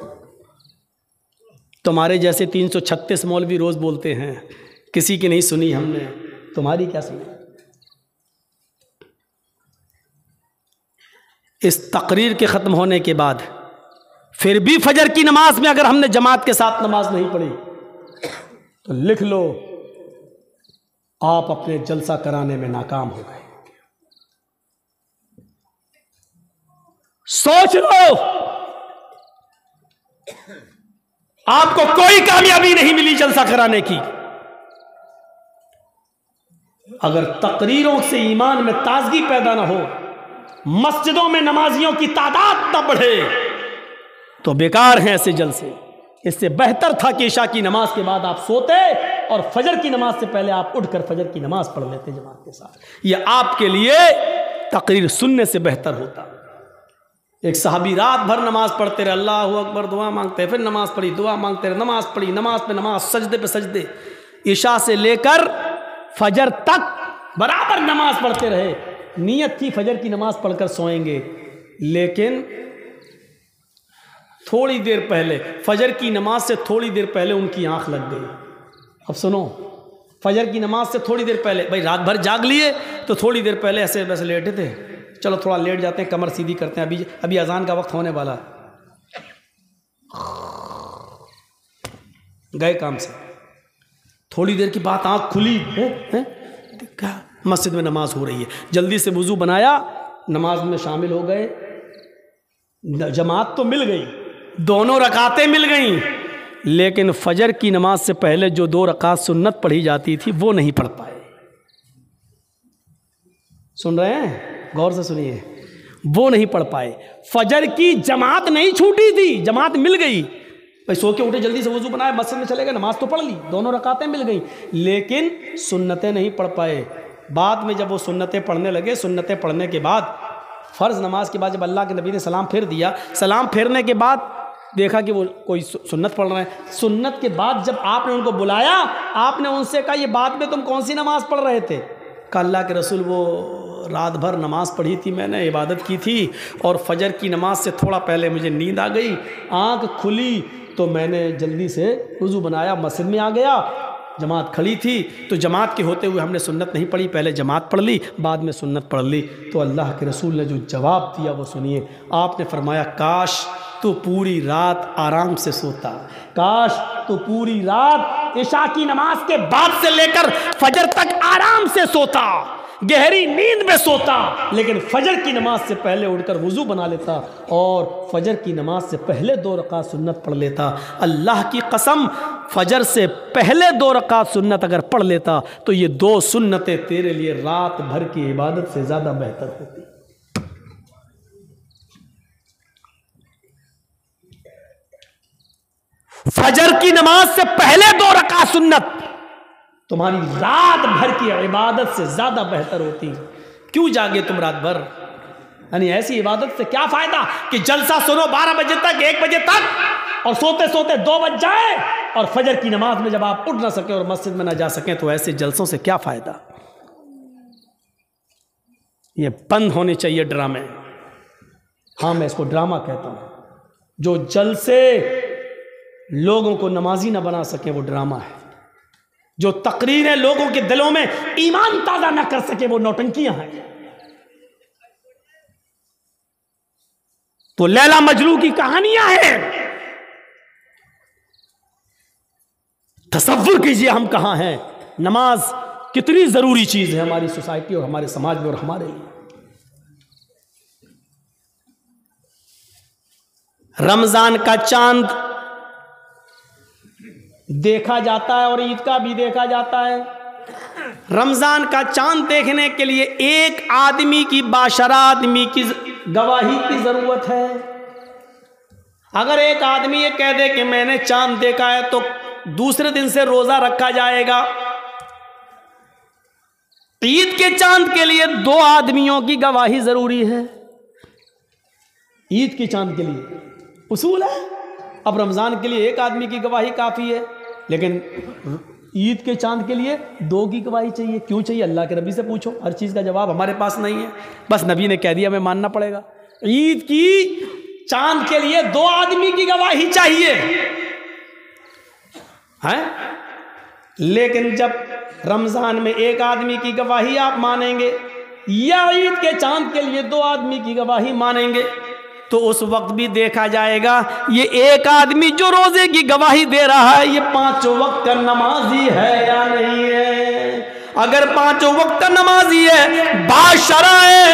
[SPEAKER 1] तुम्हारे जैसे 336 मौलवी रोज़ बोलते हैं, किसी की नहीं सुनी हमने, तुम्हारी क्या सुनी। इस तकरीर के ख़त्म होने के बाद फिर भी फजर की नमाज में अगर हमने जमात के साथ नमाज नहीं पढ़ी तो लिख लो, आप अपने जलसा कराने में नाकाम हो गए। सोच लो, आपको कोई कामयाबी नहीं मिली जलसा कराने की। अगर तकरीरों से ईमान में ताजगी पैदा ना हो, मस्जिदों में नमाजियों की तादाद ना बढ़े, तो बेकार हैं ऐसे जलसे। इससे बेहतर था कि इशा की नमाज के बाद आप सोते और फजर की नमाज से पहले आप उठकर फजर की नमाज पढ़ लेते जमात के साथ। यह आपके लिए तकरीर सुनने से बेहतर होता। एक सहाबी रात भर नमाज पढ़ते रहे, अल्लाहु अकबर, दुआ मांगते, फिर नमाज पढ़ी, दुआ मांगते रहे, नमाज पढ़ी, नमाज पे नमाज, सजदे पे सजदे, इशा से लेकर फजर तक बराबर नमाज पढ़ते रहे। नीयत थी फजर की नमाज पढ़कर सोएंगे, लेकिन थोड़ी देर पहले, फजर की नमाज से थोड़ी देर पहले उनकी आंख लग गई। अब सुनो, फजर की नमाज से थोड़ी देर पहले, भाई रात भर जाग लिए तो थोड़ी देर पहले ऐसे वैसे लेटे थे, चलो थोड़ा लेट जाते हैं, कमर सीधी करते हैं, अभी अजान का वक्त होने वाला, गए काम से। थोड़ी देर की बात आंख खुली है? क्या मस्जिद में नमाज हो रही है, जल्दी से वुजू बनाया, नमाज में शामिल हो गए। जमात तो मिल गई, दोनों रकातें मिल गईं, लेकिन फजर की नमाज से पहले जो 2 रकात सुन्नत पढ़ी जाती थी वो नहीं पढ़ पाए। सुन रहे हैं? गौर से सुनिए, वो नहीं पढ़ पाए। फजर की जमात नहीं छूटी थी, जमात मिल गई। भाई सो के उठे, जल्दी से वजू बनाए, मस्जिद में चले गए, नमाज तो पढ़ ली, दोनों रकातें मिल गई, लेकिन सुन्नतें नहीं पढ़ पाए। बाद में जब वो सुन्नतें पढ़ने लगे, सुन्नतें पढ़ने के बाद फ़र्ज़ नमाज के बाद जब अल्लाह के नबी ने सलाम फेर दिया, सलाम फेरने के बाद देखा कि वो कोई सुन्नत पढ़ रहे हैं। सुन्नत के बाद जब आपने उनको बुलाया, आपने उनसे कहा ये बाद में तुम कौन सी नमाज पढ़ रहे थे? कहा अल्लाह के रसूल, वो रात भर नमाज पढ़ी थी मैंने, इबादत की थी, और फजर की नमाज से थोड़ा पहले मुझे नींद आ गई, आँख खुली तो मैंने जल्दी से वज़ू बनाया, मस्जिद में आ गया, जमात खड़ी थी, तो जमात के होते हुए हमने सुन्नत नहीं पढ़ी, पहले जमात पढ़ ली, बाद में सुन्नत पढ़ ली। तो अल्लाह के रसूल ने जो जवाब दिया वो सुनिए। आपने फरमाया, काश तो पूरी रात आराम से सोता, काश तो पूरी रात इशा की नमाज के बाद से लेकर फजर तक आराम से सोता, गहरी नींद में सोता, लेकिन फजर की नमाज से पहले उठकर वुज़ू बना लेता और फजर की नमाज से पहले 2 रकात सुन्नत पढ़ लेता। अल्लाह की कसम, फजर से पहले 2 रकात सुन्नत अगर पढ़ लेता तो ये 2 सुन्नतें तेरे लिए रात भर की इबादत से ज़्यादा बेहतर होती। फजर की नमाज से पहले 2 रकात सुन्नत तुम्हारी रात भर की इबादत से ज़्यादा बेहतर होती। क्यों जागे तुम रात भर? यानी ऐसी इबादत से क्या फ़ायदा कि जलसा सुनो 12 बजे तक, 1 बजे तक, और सोते सोते 2 बज जाए, और फजर की नमाज में जब आप उठ ना सकें और मस्जिद में ना जा सकें, तो ऐसे जलसों से क्या फ़ायदा? ये बंद होने चाहिए ड्रामे। हाँ, मैं इसको ड्रामा कहता हूँ। जो जलसे लोगों को नमाजी ना बना सके वो ड्रामा है। जो तकरीरें लोगों के दिलों में ईमान ताज़ा ना कर सके वो नौटंकियां हैं। तो लैला मजनू की कहानियां हैं। तसव्वुर कीजिए हम कहाँ हैं, नमाज कितनी ज़रूरी चीज़ है हमारी सोसाइटी और हमारे समाज में और हमारे लिए। रमज़ान का चांद देखा जाता है और ईद का भी देखा जाता है। रमज़ान का चांद देखने के लिए एक आदमी की, बाशरा आदमी की गवाही की ज़रूरत है। अगर एक आदमी ये कह दे कि मैंने चांद देखा है तो दूसरे दिन से रोज़ा रखा जाएगा। ईद के चांद के लिए 2 आदमियों की गवाही ज़रूरी है। ईद के चांद के लिए उसूल है। अब रमज़ान के लिए एक आदमी की गवाही काफ़ी है, लेकिन ईद के चांद के लिए 2 की गवाही चाहिए। क्यों चाहिए? अल्लाह के नबी से पूछो, हर चीज़ का जवाब हमारे पास नहीं है, बस नबी ने कह दिया, हमें मानना पड़ेगा। ईद की चांद के लिए 2 आदमी की गवाही चाहिए है, लेकिन जब रमज़ान में एक आदमी की गवाही आप मानेंगे या ईद के चांद के लिए 2 आदमी की गवाही मानेंगे, तो उस वक्त भी देखा जाएगा ये एक आदमी जो रोजे की गवाही दे रहा है ये 5 वक्त का नमाजी है या नहीं है। अगर 5 वक्त का नमाजी है, बाशरा है,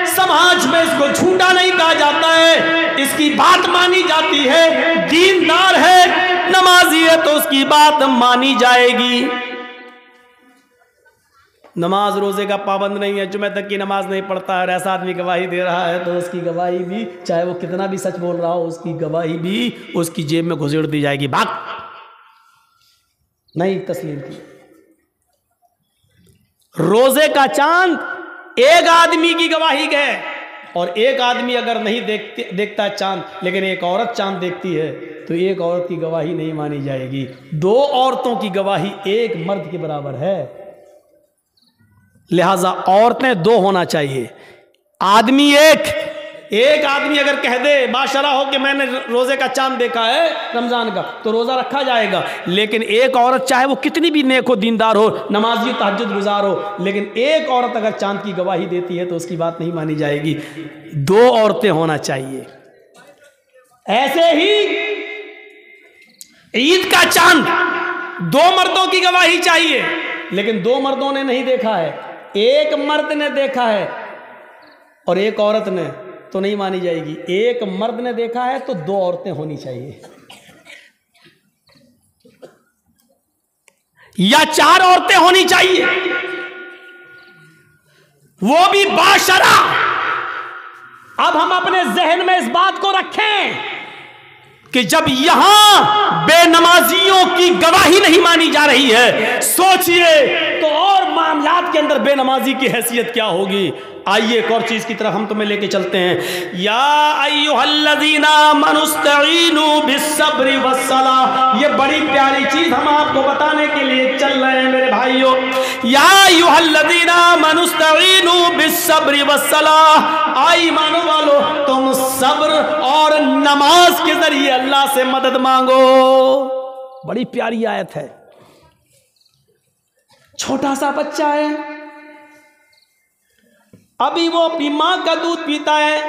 [SPEAKER 1] समाज में इसको झूठा नहीं कहा जाता है, इसकी बात मानी जाती है, दीनदार है, नमाजी है, तो उसकी बात मानी जाएगी। नमाज रोजे का पाबंद नहीं है, जुमे तक की नमाज नहीं पढ़ता है, ऐसा आदमी गवाही दे रहा है तो उसकी गवाही भी, चाहे वो कितना भी सच बोल रहा हो, उसकी गवाही भी उसकी जेब में घुसेड़ दी जाएगी। भाग नहीं तस्लीम की। रोजे का चांद एक आदमी की गवाही है, और एक आदमी अगर नहीं देखता चांद, लेकिन एक औरत चांद देखती है तो एक औरत की गवाही नहीं मानी जाएगी। 2 औरतों की गवाही एक मर्द के बराबर है, लिहाजा औरतें 2 होना चाहिए, आदमी एक आदमी अगर कह दे बाशरा हो कि मैंने रोजे का चांद देखा है रमजान का, तो रोजा रखा जाएगा। लेकिन एक औरत, चाहे वो कितनी भी नेक हो, दीनदार हो, नमाजी, तहज्जुद गुजार हो, लेकिन एक औरत अगर चांद की गवाही देती है तो उसकी बात नहीं मानी जाएगी। 2 औरतें होना चाहिए। ऐसे ही ईद का चांद 2 मर्दों की गवाही चाहिए, लेकिन 2 मर्दों ने नहीं देखा है, एक मर्द ने देखा है और एक औरत ने, तो नहीं मानी जाएगी। एक मर्द ने देखा है तो 2 औरतें होनी चाहिए, या 4 औरतें होनी चाहिए, वो भी बाशरा। अब हम अपने जहन में इस बात को रखें कि जब यहां बेनमाजियों की गवाही नहीं मानी जा रही है, सोचिए तो और मामलात के अंदर बेनमाजी की हैसियत क्या होगी। आइए एक और चीज की तरफ हम तुम्हें लेके चलते हैं। या अय्युहल्लज़ीना मनुस्तईनु बिस्सब्रि वस्सलाह, ये बड़ी प्यारी चीज हम आपको बताने के लिए चल रहे हैं मेरे भाइयों। या अय्युहल्लज़ीना मनुस्तईनु बिस्सब्रि वस्सलाह, आई मानो वालो तुम सब्र और नमाज के जरिए अल्लाह से मदद मांगो। बड़ी प्यारी आयत है। छोटा सा बच्चा है, अभी वो अपनी मां का दूध पीता है,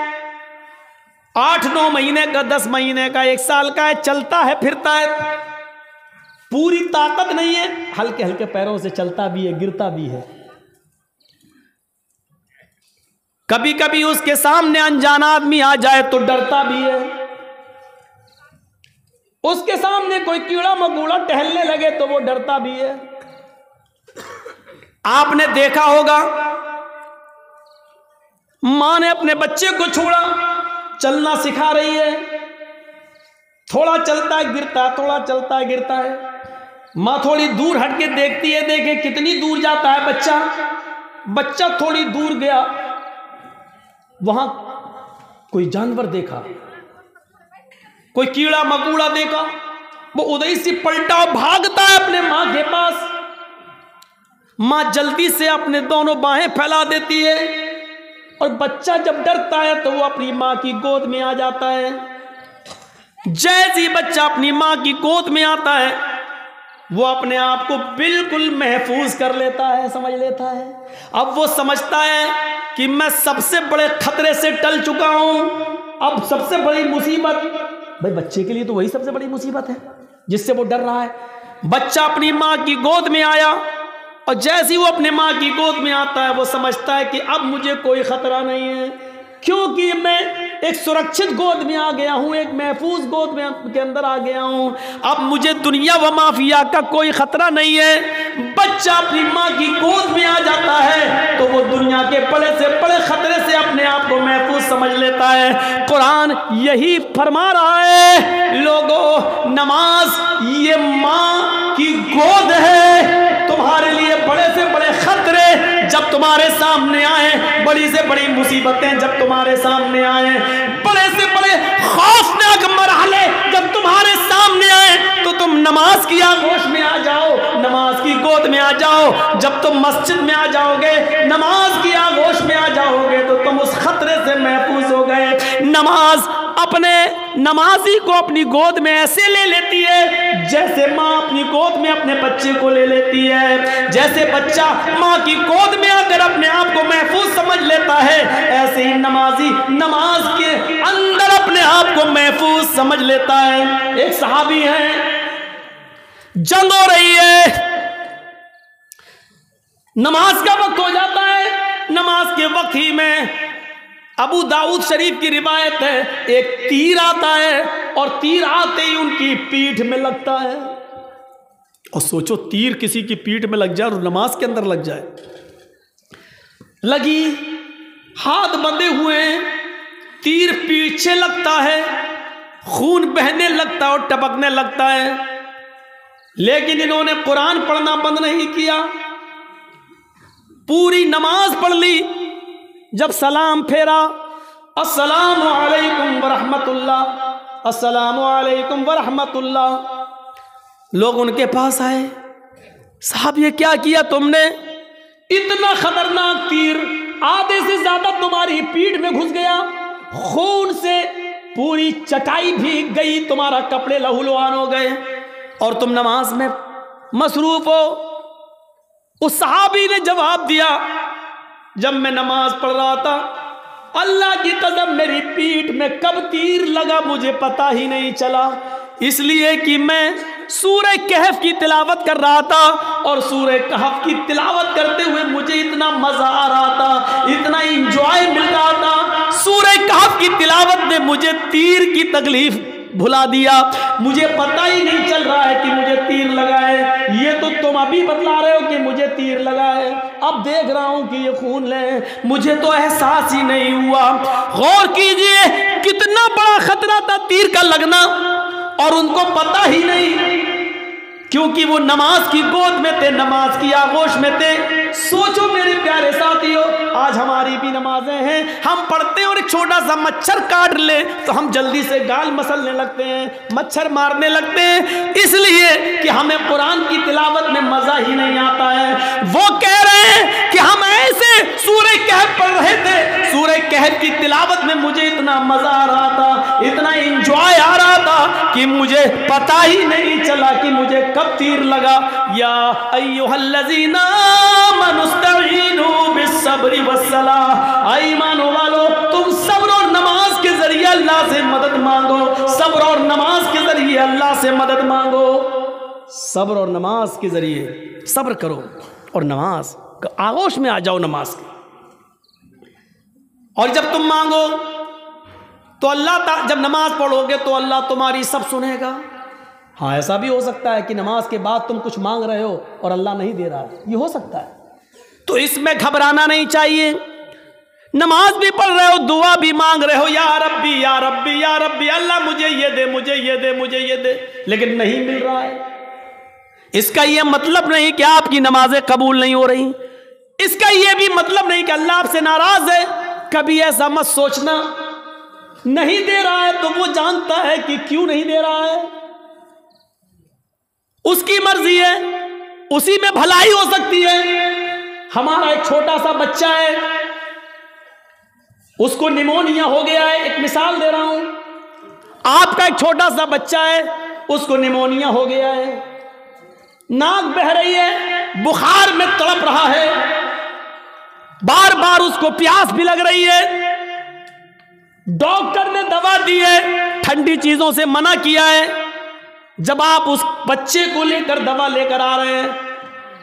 [SPEAKER 1] 8-9 महीने का, 10 महीने का, 1 साल का है, चलता है, फिरता है, पूरी ताकत नहीं है, हल्के हल्के पैरों से चलता भी है, गिरता भी है। कभी कभी उसके सामने अनजान आदमी आ जाए तो डरता भी है, उसके सामने कोई कीड़ा मकोड़ा टहलने लगे तो वो डरता भी है। आपने देखा होगा, मां ने अपने बच्चे को छोड़ा, चलना सिखा रही है, थोड़ा चलता है गिरता है, थोड़ा चलता है गिरता है। मां थोड़ी दूर हटके देखती है, देखे कितनी दूर जाता है बच्चा। बच्चा थोड़ी दूर गया, वहां कोई जानवर देखा, कोई कीड़ा मकोड़ा देखा, वो उधर से पलटा, भागता है अपने मां के पास। मां जल्दी से अपने दोनों बाहें फैला देती है, और बच्चा जब डरता है तो वो अपनी मां की गोद में आ जाता है। जैसे ही बच्चा अपनी मां की गोद में आता है, वो अपने आप को बिल्कुल महफूज कर लेता है, समझ लेता है। अब वो समझता है कि मैं सबसे बड़े खतरे से टल चुका हूं। अब सबसे बड़ी मुसीबत, भाई बच्चे के लिए तो वही सबसे बड़ी मुसीबत है जिससे वो डर रहा है। बच्चा अपनी माँ की गोद में आया और जैसे ही वो अपने माँ की गोद में आता है वो समझता है कि अब मुझे कोई खतरा नहीं है, क्योंकि मैं एक सुरक्षित गोद में आ गया हूँ, एक महफूज गोद में के अंदर आ गया हूँ। अब मुझे दुनिया व माफिया का कोई खतरा नहीं है। बच्चा अपनी माँ की गोद में आ जाता है तो वो दुनिया के बड़े से बड़े खतरे से अपने आप को महफूज समझ लेता है। कुरान यही फरमा रहा है, लोगों नमाज ये माँ की गोद है। तुम्हारे लिए बड़े से बड़े खतरे जब तुम्हारे सामने आए, बड़ी से बड़ी मुसीबतें जब तुम्हारे सामने आए, बड़े से बड़े खौफनाक मरहले जब तुम्हारे सामने आए, तो तुम नमाज की आगोश में आ जाओ, नमाज की गोद में आ जाओ। जब तुम मस्जिद में आ जाओगे, नमाज की आगोश में आ जाओगे, तो तुम उस खतरे से महफूज हो गए। नमाज अपने नमाजी को अपनी गोद में ऐसे ले लेती है जैसे माँ अपनी गोद में अपने बच्चे को ले लेती है। जैसे बच्चा माँ की गोद में आकर अपने आप को महफूज समझ लेता है, ऐसे ही नमाजी नमाज के अंदर अपने आप को महफूज समझ लेता है। एक सहाबी है, जंग हो रही है, नमाज का वक्त हो जाता है। नमाज के वक्त ही में अबू दाऊद शरीफ की रिवायत है, एक तीर आता है और तीर आते ही उनकी पीठ में लगता है। और सोचो, तीर किसी की पीठ में लग जाए और नमाज के अंदर लग जाए। लगी, हाथ बंधे हुए हैं, तीर पीछे लगता है, खून बहने लगता है और टपकने लगता है। लेकिन इन्होंने कुरान पढ़ना बंद नहीं किया, पूरी नमाज पढ़ ली। जब सलाम फेरा, अस्सलामु अलैकुम वरहमतुल्लाह, अस्सलामु अलैकुम वरहमतुल्लाह, लोग उनके पास आए, साहब ये क्या किया तुमने? इतना खतरनाक तीर आधे से ज्यादा तुम्हारी पीठ में घुस गया, खून से पूरी चटाई भीग गई, तुम्हारा कपड़े लहूलुहान हो गए और तुम नमाज में मसरूफ हो। उस सहाबी ने जवाब दिया, जब मैं नमाज पढ़ रहा था, अल्लाह की कसम मेरी पीठ में कब तीर लगा मुझे पता ही नहीं चला, इसलिए कि मैं सूरह कहफ की तिलावत कर रहा था और सूरह कहफ की तिलावत करते हुए मुझे इतना मजा आ रहा था, इतना इंजॉय मिल रहा था। सूरह कहफ की तिलावत ने मुझे तीर की तकलीफ भुला दिया, मुझे पता ही नहीं चल रहा है कि मुझे तीर लगा है। ये तो तुम अभी बतला रहे हो कि मुझे तीर लगा है, अब देख रहा हूं कि ये खून ले, मुझे तो एहसास ही नहीं हुआ। गौर कीजिए कितना बड़ा खतरा था तीर का लगना, और उनको पता ही नहीं, क्योंकि वो नमाज की गोद में थे, नमाज की आगोश में थे। सोचो मेरे प्यारे साथियों, आज हमारी भी नमाजें हैं, हम पढ़ते हैं और एक छोटा सा मच्छर काट ले तो हम जल्दी से गाल मसलने लगते हैं, मच्छर मारने लगते हैं, इसलिए कि हमें कुरान की तिलावत में मजा ही नहीं आता है। वो कह रहे हैं कि हम ऐसे सूरह कहफ पढ़ रहे थे, सूरह कहफ की तिलावत में मुझे इतना मजा आ रहा था, इतना एंजॉय आ रहा था कि मुझे पता ही नहीं चला कि मुझे कब तीर लगा। या अय्युहल्लज़ीना आमनुस्तईनु बिस्सब्रि वस्सलाह, ईमान वालो तुम सब्र और नमाज के जरिए अल्लाह से मदद मांगो, सब्र और नमाज के जरिए अल्लाह से मदद मांगो। सब्र और नमाज के जरिए सब्र करो और नमाज आगोश में आ जाओ नमाज के, और जब तुम मांगो तो अल्लाह, जब नमाज पढ़ोगे तो अल्लाह तुम्हारी सब सुनेगा। हाँ, ऐसा भी हो सकता है कि नमाज के बाद तुम कुछ मांग रहे हो और अल्लाह नहीं दे रहा है, ये हो सकता है, तो इसमें घबराना नहीं चाहिए। नमाज भी पढ़ रहे हो, दुआ भी मांग रहे हो, या रब्बी या रब्बी या रब्बी, अल्लाह मुझे ये दे, मुझे ये दे, मुझे ये दे, लेकिन नहीं मिल रहा है, इसका यह मतलब नहीं कि आपकी नमाजें कबूल नहीं हो रही, इसका यह भी मतलब नहीं कि अल्लाह आपसे नाराज है। कभी ऐसा मत सोचना, नहीं दे रहा है तो वो जानता है कि क्यों नहीं दे रहा है, उसकी मर्जी है, उसी में भलाई हो सकती है। हमारा एक छोटा सा बच्चा है, उसको निमोनिया हो गया है, एक मिसाल दे रहा हूं, आपका एक छोटा सा बच्चा है, उसको निमोनिया हो गया है, नाक बह रही है, बुखार में तड़प रहा है, बार बार उसको प्यास भी लग रही है, डॉक्टर ने दवा दी है, ठंडी चीजों से मना किया है, जब आप उस बच्चे को लेकर दवा लेकर आ रहे हैं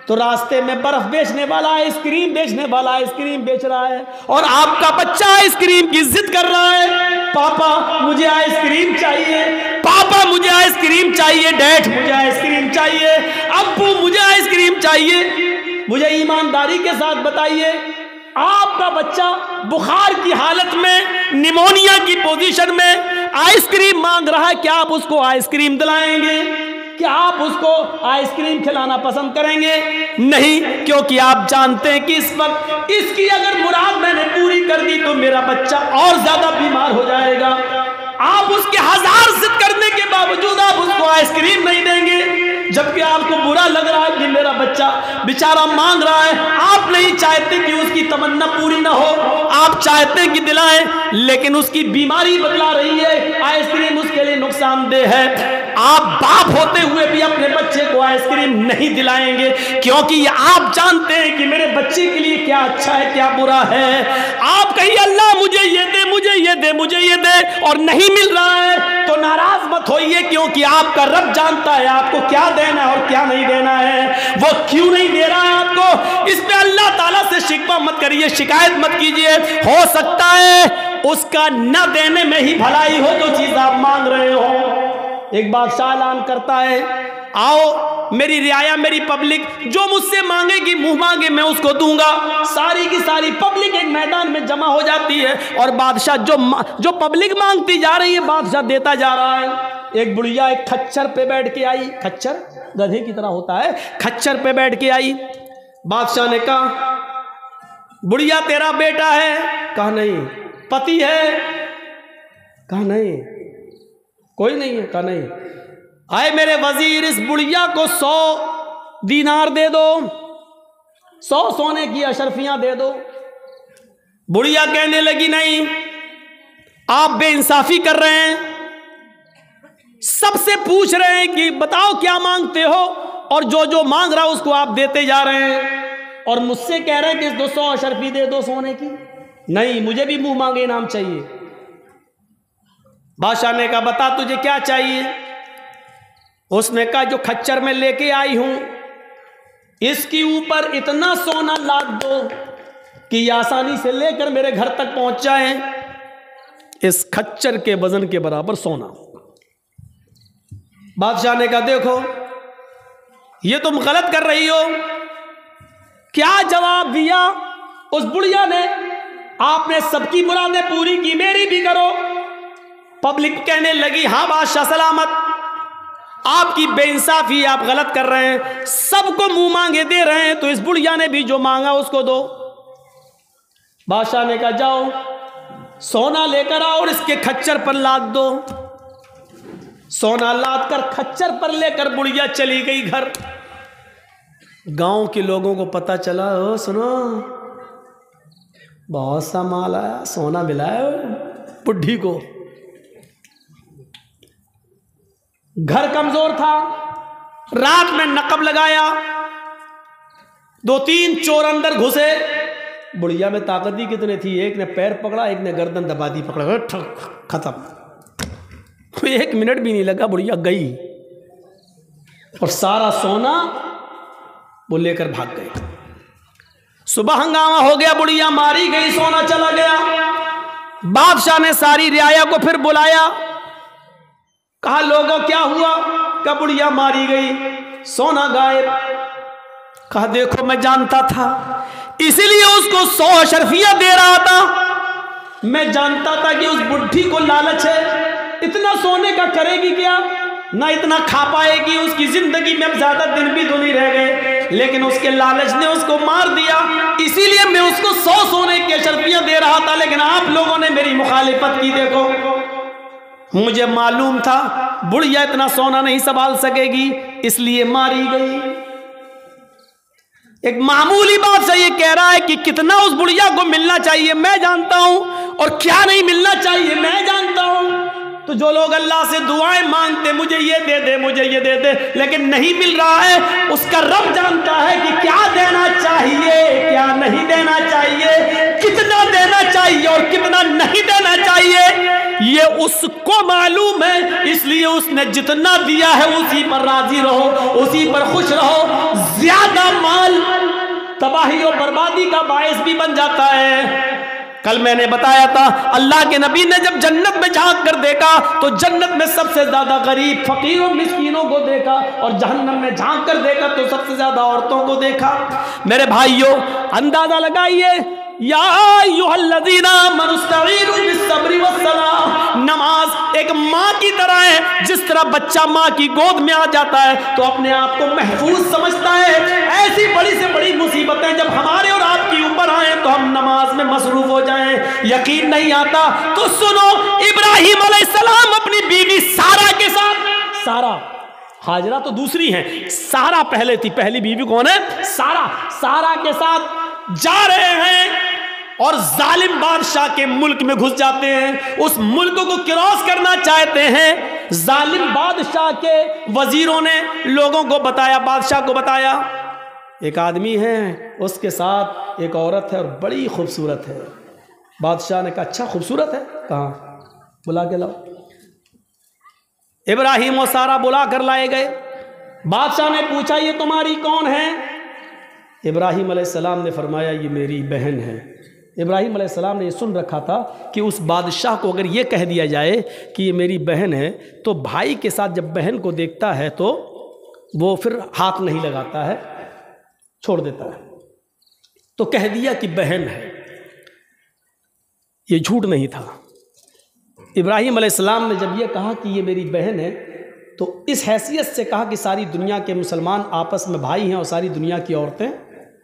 [SPEAKER 1] तो रास्ते में बर्फ बेचने वाला आइसक्रीम बेचने वाला आइसक्रीम बेच रहा है और आपका बच्चा आइसक्रीम की जिद कर रहा है, पापा मुझे आइसक्रीम चाहिए, पापा मुझे आइसक्रीम चाहिए, डैड मुझे आइसक्रीम चाहिए, अब्बू मुझे आइसक्रीम चाहिए। मुझे ईमानदारी के साथ बताइए, आपका बच्चा बुखार की हालत में, निमोनिया की पोजीशन में आइसक्रीम मांग रहा है, क्या आप उसको आइसक्रीम दिलाएंगे? क्या आप उसको आइसक्रीम खिलाना पसंद करेंगे? नहीं, क्योंकि आप जानते हैं कि इस वक्त इसकी अगर मुराद मैंने पूरी कर दी तो मेरा बच्चा और ज्यादा बीमार हो जाएगा। आप उसके हजार जिद करने के बावजूद आप उसको आइसक्रीम नहीं देंगे, जबकि आपको बुरा लग रहा है कि मेरा बच्चा बेचारा मांग रहा है। आप नहीं चाहते कि उसकी तमन्ना पूरी ना हो, आप चाहते हैं कि दिलाएं, लेकिन उसकी बीमारी बतला रही है आइसक्रीम उसके लिए नुकसानदेह है। आप बाप होते हुए भी अपने बच्चे को आइसक्रीम नहीं दिलाएंगे, क्योंकि आप जानते हैं कि मेरे बच्चे के लिए क्या अच्छा है क्या बुरा है। आप कहिए अल्लाह मुझे ये दे, मुझे ये दे, मुझे ये दे, और नहीं मिल रहा है तो नाराज मत होइए, क्योंकि आपका रब जानता है आपको क्या देना है और क्या नहीं देना है। वो क्यों नहीं दे रहा है आपको, इस पे अल्लाह ताला से शिकवा मत करिए, शिकायत मत कीजिए। हो सकता है उसका न देने में ही भलाई हो जो चीज आप मांग रहे हो। एक बादशाह ऐलान करता है, आओ मेरी रियाया, मेरी पब्लिक, जो मुझसे मांगेगी मुंह मांगे मैं उसको दूंगा। सारी की सारी पब्लिक एक मैदान में जमा हो जाती है और बादशाह जो पब्लिक मांगती जा रही है बादशाह देता जा रहा है। एक बुढ़िया एक खच्चर पे बैठ के आई, खच्चर गधे की तरह होता है, खच्चर पे बैठ के आई। बादशाह ने कहा, बुढ़िया तेरा बेटा है? कहा नहीं। पति है? कहा नहीं। कोई नहीं है? कहा नहीं। आए मेरे वजीर, इस बुढ़िया को 100 दीनार दे दो, 100 सोने की अशरफियां दे दो। बुढ़िया कहने लगी, नहीं, आप बेइंसाफी कर रहे हैं, सबसे पूछ रहे हैं कि बताओ क्या मांगते हो, और जो जो मांग रहा उसको आप देते जा रहे हैं, और मुझसे कह रहे हैं कि 200 अशरफी दे दो सोने की। नहीं, मुझे भी मुंह मांगे इनाम चाहिए। बादशाह ने कहा, बता तुझे क्या चाहिए? उसने कहा, जो खच्चर में लेके आई हूं इसके ऊपर इतना सोना लाद दो कि आसानी से लेकर मेरे घर तक पहुंच जाए। इस खच्चर के वजन के बराबर सोना। बादशाह ने कहा, देखो ये तुम गलत कर रही हो। क्या जवाब दिया उस बुढ़िया ने? आपने सबकी मुरादें पूरी की, मेरी भी करो। पब्लिक कहने लगी, हाँ बादशाह सलामत, आपकी बेइंसाफी, आप गलत कर रहे हैं, सबको मुंह मांगे दे रहे हैं, तो इस बुढ़िया ने भी जो मांगा उसको दो। बादशाह ने कहा, जाओ सोना लेकर आओ और इसके खच्चर पर लाद दो। सोना लाद कर खच्चर पर लेकर बुढ़िया चली गई घर। गांव के लोगों को पता चला, ओ सुनो बहुत सा माल आया, सोना मिला है बुढ़ी को। घर कमजोर था, रात में नकब लगाया, 2-3 चोर अंदर घुसे। बुढ़िया में ताकत ही कितने थी, एक ने पैर पकड़ा, एक ने गर्दन दबा दी, पकड़ा, खत्म। 1 मिनट भी नहीं लगा, बुढ़िया गई और सारा सोना वो लेकर भाग गई। सुबह हंगामा हो गया, बुढ़िया मारी गई, सोना चला गया। बादशाह ने सारी रियाया को फिर बुलाया, कहा लोगों क्या हुआ? कहा बुढ़िया मारी गई, सोना गायब। कहा देखो मैं जानता था, इसीलिए उसको 100 अशरफियां दे रहा था। मैं जानता था कि उस बुढ़ी को लालच है, इतना सोने का करेगी क्या, ना इतना खा पाएगी, उसकी जिंदगी में अब ज्यादा दिन भी तो नहीं रह गए, लेकिन उसके लालच ने उसको मार दिया। इसीलिए मैं उसको 100 सोने की अशरफियां दे रहा था, लेकिन आप लोगों ने मेरी मुखालिफत की। देखो मुझे मालूम था बुढ़िया इतना सोना नहीं संभाल सकेगी, इसलिए मारी गई। एक मामूली बात से ये कह रहा है कि कितना उस बुढ़िया को मिलना चाहिए मैं जानता हूं, और क्या नहीं मिलना चाहिए मैं जानता हूं। तो जो लोग अल्लाह से दुआएं मांगते, मुझे ये दे दे, मुझे ये दे दे, लेकिन नहीं मिल रहा है, उसका रब जानता है कि क्या देना चाहिए, क्या नहीं देना चाहिए, कितना देना चाहिए और कितना नहीं देना चाहिए। ये उसको मालूम है, इसलिए उसने जितना दिया है उसी पर राजी रहो, उसी पर खुश रहो। ज्यादा माल तबाही और बर्बादी का बायस भी बन जाता है। कल मैंने बताया था, अल्लाह के नबी ने जब जन्नत में झांक कर देखा तो जन्नत में सबसे ज्यादा गरीब, फकीरों, मिस्कीनों को देखा, और जहन्नम में झांक कर देखा तो सबसे ज्यादा औरतों को देखा। मेरे भाइयों, अंदाजा लगाइए, या अय्युहल्लज़ीना आमनुस्तईनु बिस्सब्रि वस्सलाह। नमाज एक माँ की तरह है। जिस तरह बच्चा माँ की गोद में आ जाता है तो अपने आप को महफूज समझता है, ऐसी बड़ी से बड़ी मुसीबतें जब हमारे और आपके ऊपर आए तो हम नमाज में मसरूफ हो जाएं। यकीन नहीं आता तो सुनो, इब्राहिम अलैहिस्सलाम अपनी बीवी सारा के साथ, सारा, हाजरा तो दूसरी है, सारा पहले थी। पहली बीवी कौन है? सारा। सारा के साथ जा रहे हैं और जालिम बादशाह के मुल्क में घुस जाते हैं। उस मुल्क को क्रॉस करना चाहते हैं। जालिम बादशाह के वजीरों ने लोगों को बताया, बादशाह को बताया, एक आदमी है, उसके साथ एक औरत है और बड़ी खूबसूरत है। बादशाह ने कहा, अच्छा खूबसूरत है, कहाँ? बुला के लाओ। इब्राहिम और सारा बुला कर लाए गए। बादशाह ने पूछा, ये तुम्हारी कौन है? इब्राहिम अलैहिस्सलाम ने फरमाया, ये मेरी बहन है। इब्राहिम अलैहिस्सलाम ने ये सुन रखा था कि उस बादशाह को अगर ये कह दिया जाए कि ये मेरी बहन है तो भाई के साथ जब बहन को देखता है तो वो फिर हाथ नहीं लगाता है, छोड़ देता है। तो कह दिया कि बहन है। ये झूठ नहीं था। इब्राहिम अलैहिस्सलाम ने जब ये कहा कि ये मेरी बहन है तो इस हैसियत से कहा कि सारी दुनिया के मुसलमान आपस में भाई हैं और सारी दुनिया की औरतें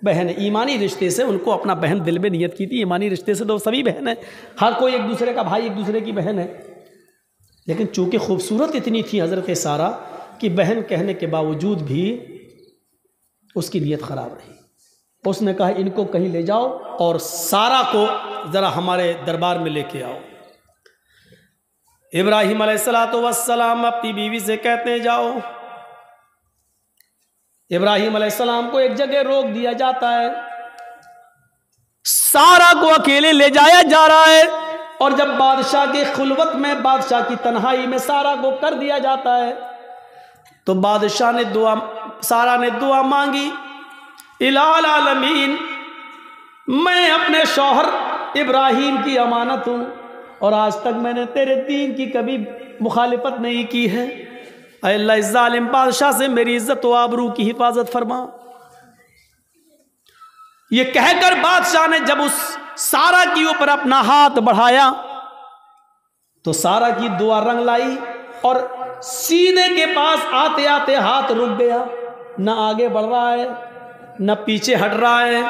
[SPEAKER 1] बहन है। ईमानी रिश्ते से उनको अपना बहन दिल में नियत की थी। ईमानी रिश्ते से तो सभी बहन है, हर कोई एक दूसरे का भाई, एक दूसरे की बहन है। लेकिन चूंकि खूबसूरत इतनी थी हज़रत सारा कि बहन कहने के बावजूद भी उसकी नीयत ख़राब रही। उसने कहा, इनको कहीं ले जाओ और सारा को ज़रा हमारे दरबार में लेके आओ। इब्राहिम अलैहिस्सलातु वस्सलाम अपनी बीवी से कहते हैं, जाओ। इब्राहिम अलैहिस्सलाम को एक जगह रोक दिया जाता है, सारा को अकेले ले जाया जा रहा है। और जब बादशाह के खुलवत में, बादशाह की तन्हाई में सारा को कर दिया जाता है तो बादशाह ने सारा ने दुआ मांगी, इलाल आलमीन, मैं अपने शौहर इब्राहिम की अमानत हूँ और आज तक मैंने तेरे दीन की कभी मुखालिफत नहीं की है। अल्लाह इस जालिम बादशाह से मेरी इज्जत व आबरू की हिफाजत फरमा। ये कहकर बादशाह ने जब उस सारा के ऊपर अपना हाथ बढ़ाया तो सारा की दुआ रंग लाई और सीने के पास आते आते हाथ रुक गया। न आगे बढ़ रहा है, न पीछे हट रहा है,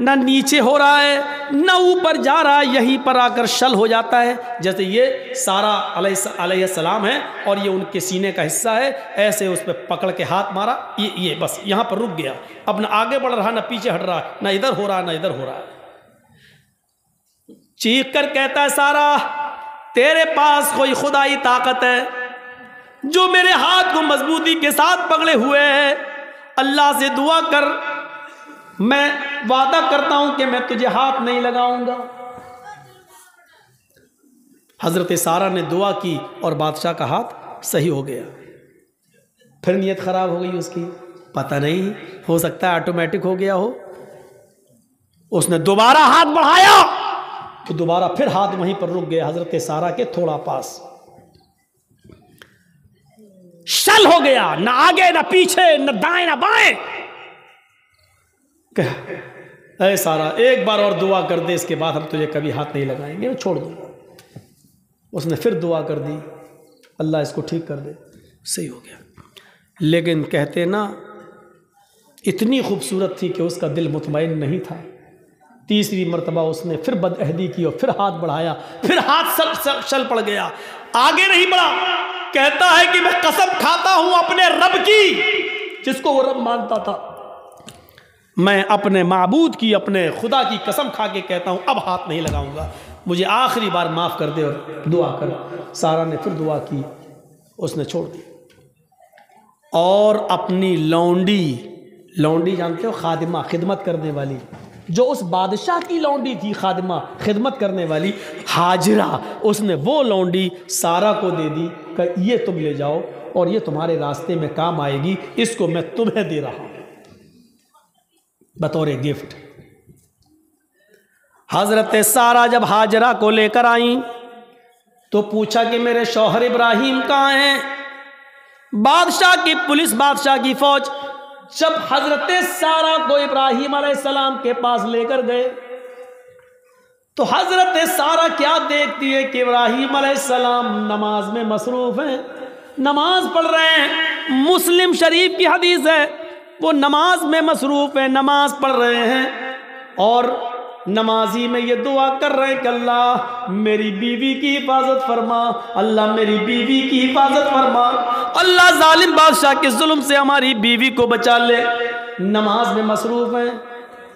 [SPEAKER 1] न नीचे हो रहा है, न ऊपर जा रहा है, यहीं पर आकर शल हो जाता है। जैसे ये सारा अलैहिस्सलाम है और ये उनके सीने का हिस्सा है, ऐसे उस पर पकड़ के हाथ मारा, ये बस यहाँ पर रुक गया। अब न आगे बढ़ रहा, न पीछे हट रहा, न इधर हो रहा, न इधर हो रहा है। चीख कर कहता है, सारा तेरे पास कोई खुदाई ताकत है जो मेरे हाथ को मजबूती के साथ पकड़े हुए है? अल्लाह से दुआ कर, मैं वादा करता हूं कि मैं तुझे हाथ नहीं लगाऊंगा। हजरत सारा ने दुआ की और बादशाह का हाथ सही हो गया। फिर नीयत खराब हो गई उसकी, पता नहीं, हो सकता है ऑटोमेटिक हो गया हो। उसने दोबारा हाथ बढ़ाया तो दोबारा फिर हाथ वहीं पर रुक गया, हजरत सारा के थोड़ा पास। शल हो गया, ना आगे ना पीछे, न दाएं ना बाएं। ऐ सारा, एक बार और दुआ कर दे, इसके बाद हम तुझे कभी हाथ नहीं लगाएंगे, मैं छोड़ दूंगा। उसने फिर दुआ कर दी, अल्लाह इसको ठीक कर दे, सही हो गया। लेकिन कहते ना, इतनी खूबसूरत थी कि उसका दिल मुतमईन नहीं था। तीसरी मर्तबा उसने फिर बदअहदी की और फिर हाथ बढ़ाया, फिर हाथ शल पड़ गया, आगे नहीं बढ़ा। कहता है कि मैं कसम खाता हूं अपने रब की, जिसको वो रब मानता था, मैं अपने माबूद की, अपने खुदा की कसम खा के कहता हूं अब हाथ नहीं लगाऊंगा, मुझे आखिरी बार माफ़ कर दे और दुआ कर। सारा ने फिर दुआ की, उसने छोड़ दी। और अपनी लौंडी जानते हो, खादिमा, खिदमत करने वाली, जो उस बादशाह की लौंडी थी खादिमा, खिदमत करने वाली हाजरा, उसने वो लौंडी सारा को दे दी कि ये तुम ले जाओ और ये तुम्हारे रास्ते में काम आएगी, इसको मैं तुम्हें दे रहा हूं बतौर गिफ्ट। हजरत सारा जब हाजरा को लेकर आई तो पूछा कि मेरे शौहर इब्राहिम कहाँ हैं? बादशाह की पुलिस, बादशाह की फौज जब हजरत सारा को इब्राहिम अलैहिस्सलाम के पास लेकर गए तो हजरत सारा क्या देखती है कि इब्राहिम अलैहिस्सलाम नमाज में मसरूफ हैं, नमाज पढ़ रहे हैं। मुस्लिम शरीफ की हदीस है, वो नमाज में मसरूफ है, नमाज पढ़ रहे हैं और नमाजी में ये दुआ कर रहे हैं कि अल्लाह मेरी बीवी की हिफाजत फरमा, अल्लाह मेरी बीवी की हिफाजत फरमा, अल्लाह जालिम बादशाह के जुल्म से हमारी बीवी को बचा ले। नमाज में मसरूफ हैं।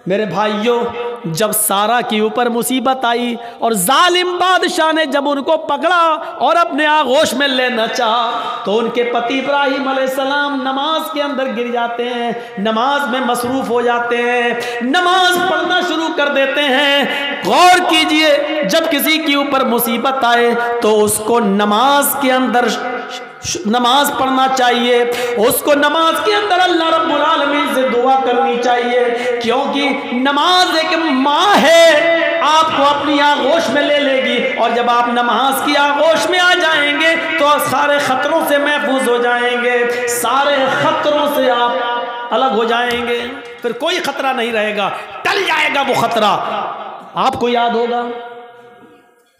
[SPEAKER 1] मेरे भाइयों, जब सारा के ऊपर मुसीबत आई और जालिम बादशाह ने जब उनको पकड़ा और अपने आगोश में लेना चाहा तो उनके पति इब्राहिम अलैहिस्सलाम नमाज के अंदर गिर जाते हैं, नमाज में मसरूफ हो जाते हैं, नमाज पढ़ना शुरू कर देते हैं। गौर कीजिए, जब किसी के ऊपर मुसीबत आए तो उसको नमाज के अंदर नमाज पढ़ना चाहिए, उसको नमाज के अंदर अल्लाह रब्बुल आलमीन से दुआ करनी चाहिए, क्योंकि नमाज एक माँ है, आपको अपनी आगोश में ले लेगी और जब आप नमाज की आगोश में आ जाएंगे तो सारे खतरों से महफूज हो जाएंगे, सारे खतरों से आप अलग हो जाएंगे, फिर कोई खतरा नहीं रहेगा, टल जाएगा वो खतरा। आपको याद होगा,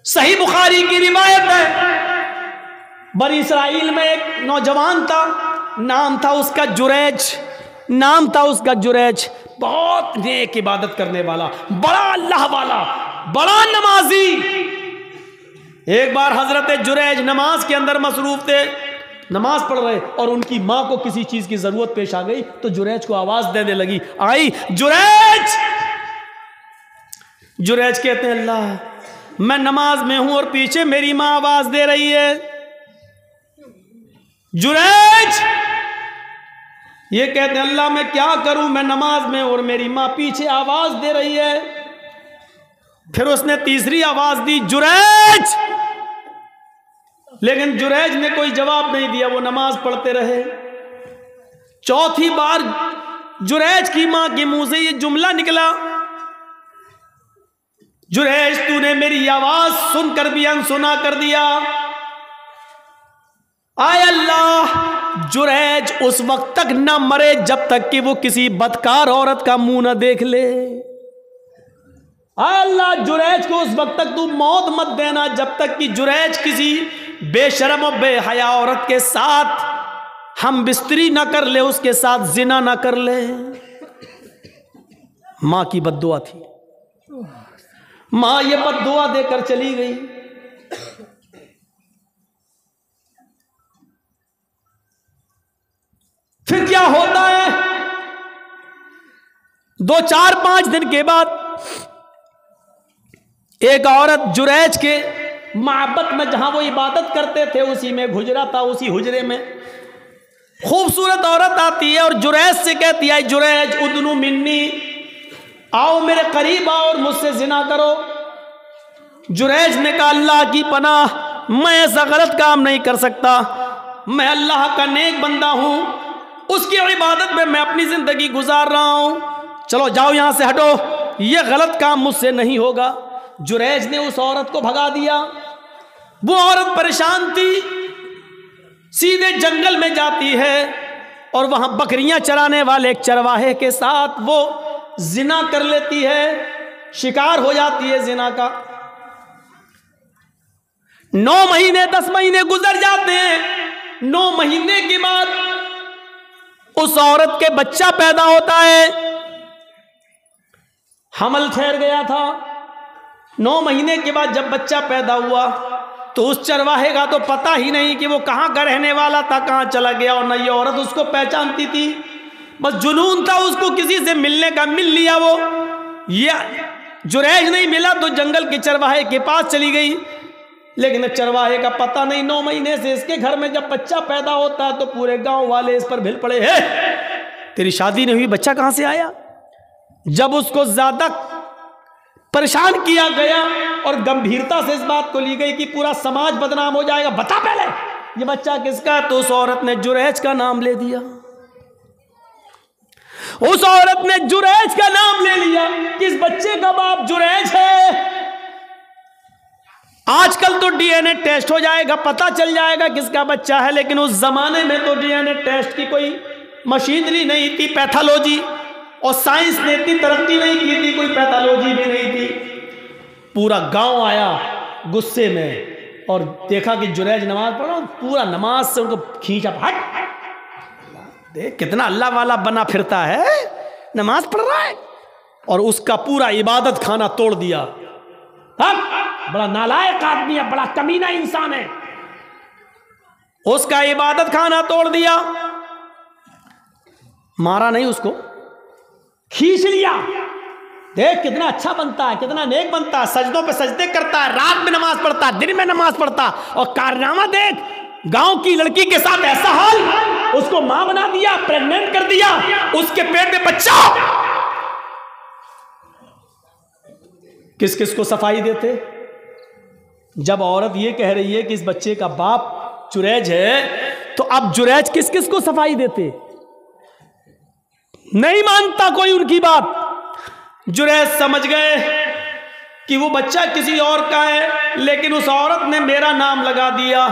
[SPEAKER 1] सही बुखारी की रिवायत है, बनी इसराइल में एक नौजवान था, नाम था उसका जुरैज, नाम था उसका जुरैज, बहुत नेक इबादत करने वाला, बड़ा अल्लाह वाला, बड़ा नमाजी। एक बार हजरत जुरैज नमाज के अंदर मसरूफ थे, नमाज पढ़ रहे और उनकी माँ को किसी चीज की जरूरत पेश आ गई तो जुरैज को आवाज देने लगी, आई जुरैज। जुरैज कहते हैं अल्लाह मैं नमाज में हूं और पीछे मेरी माँ आवाज दे रही है। जुरैज ये कहते हैं अल्लाह मैं क्या करूं, मैं नमाज में और मेरी माँ पीछे आवाज दे रही है। फिर उसने तीसरी आवाज दी, जुरैज, लेकिन जुरैज ने कोई जवाब नहीं दिया, वो नमाज पढ़ते रहे। चौथी बार जुरैज की माँ के मुंह से ये जुमला निकला, जुरैज तूने मेरी आवाज सुनकर भी अनसुना कर दिया। आय अल्लाह, जुरैज उस वक्त तक न मरे जब तक कि वो किसी बदकार औरत का मुंह न देख ले। आय अल्लाह, जुरैज को उस वक्त तक तू मौत मत देना जब तक कि जुरैज किसी बेशरम और बेहया औरत के साथ हम बिस्तरी न कर ले, उसके साथ जिना न कर ले। मां की बद्दुआ थी, मां ये बद्दुआ देकर चली गई। फिर क्या होता है, 2-4-5 दिन के बाद एक औरत जुरैज के मोहब्बत में, जहां वो इबादत करते थे उसी में हुजरा था, उसी हुजरे में खूबसूरत औरत आती है और जुरैज से कहती है, जुरैज उदनु मिन्नी, आओ मेरे करीब आओ और मुझसे जिना करो। जुरैज ने कहा अल्लाह की पनाह, मैं ऐसा गलत काम नहीं कर सकता, मैं अल्लाह का नेक बंदा हूं, उसकी इबादत में मैं अपनी जिंदगी गुजार रहा हूं, चलो जाओ यहां से हटो, यह गलत काम मुझसे नहीं होगा। जुरैज ने उस औरत को भगा दिया। वो औरत परेशान थी, सीधे जंगल में जाती है और वहां बकरियां चराने वाले एक चरवाहे के साथ वो जिना कर लेती है, शिकार हो जाती है जिना का। 9 महीने 10 महीने गुजर जाते हैं। 9 महीने के बाद उस औरत के बच्चा पैदा होता है, हमल ठहर गया था। 9 महीने के बाद जब बच्चा पैदा हुआ तो उस चरवाहे का तो पता ही नहीं कि वो कहाँ का रहने वाला था, कहाँ चला गया, और न ये औरत उसको पहचानती थी। बस जुनून था उसको किसी से मिलने का, मिल लिया वो। ये जुरैज नहीं मिला तो जंगल के चरवाहे के पास चली गई, लेकिन चरवाहे का पता नहीं। 9 महीने से इसके घर में जब बच्चा पैदा होता है तो पूरे गांव वाले इस पर भिल पड़े, है तेरी शादी नहीं हुई, बच्चा कहाँ से आया? जब उसको ज्यादा परेशान किया गया और गंभीरता से इस बात को ली गई कि पूरा समाज बदनाम हो जाएगा, बता पहले ये बच्चा किसका है, तो उस औरत ने जुरैज का नाम ले दिया। उस औरत ने जुरैज का नाम ले लिया कि इस बच्चे का बाप जुरैज है। आजकल तो डीएनए टेस्ट हो जाएगा, पता चल जाएगा किसका बच्चा है, लेकिन उस जमाने में तो डीएनए टेस्ट की कोई मशीनरी नहीं थी, पैथोलॉजी और साइंस ने इतनी तरक्की नहीं की थी, कोई पैथोलॉजी भी नहीं थी। पूरा गांव आया गुस्से में और देखा कि जुरैज नमाज पढ़ रहा, पूरा नमाज से उनको खींचा, हट देख कितना अल्लाह वाला बना फिरता है, नमाज पढ़ रहा है। और उसका पूरा इबादत खाना तोड़ दिया। बड़ा नालायक आदमी है, बड़ा कमीना इंसान है, उसका इबादत खाना तोड़ दिया। मारा नहीं, उसको खींच लिया। देख कितना अच्छा बनता है, कितना नेक बनता है, सजदों पे सजदे करता है, रात में नमाज पढ़ता है, दिन में नमाज पढ़ता, और कारनामा देख, गांव की लड़की के साथ ऐसा हाल, उसको मां बना दिया, प्रेग्नेंट कर दिया, उसके पेट में बच्चा। किस किस को सफाई देते? जब औरत ये कह रही है कि इस बच्चे का बाप जुरैज है, तो अब जुरैज किस किस को सफाई देते? नहीं मानता कोई उनकी बात। जुरैज समझ गए कि वो बच्चा किसी और का है, लेकिन उस औरत ने मेरा नाम लगा दिया।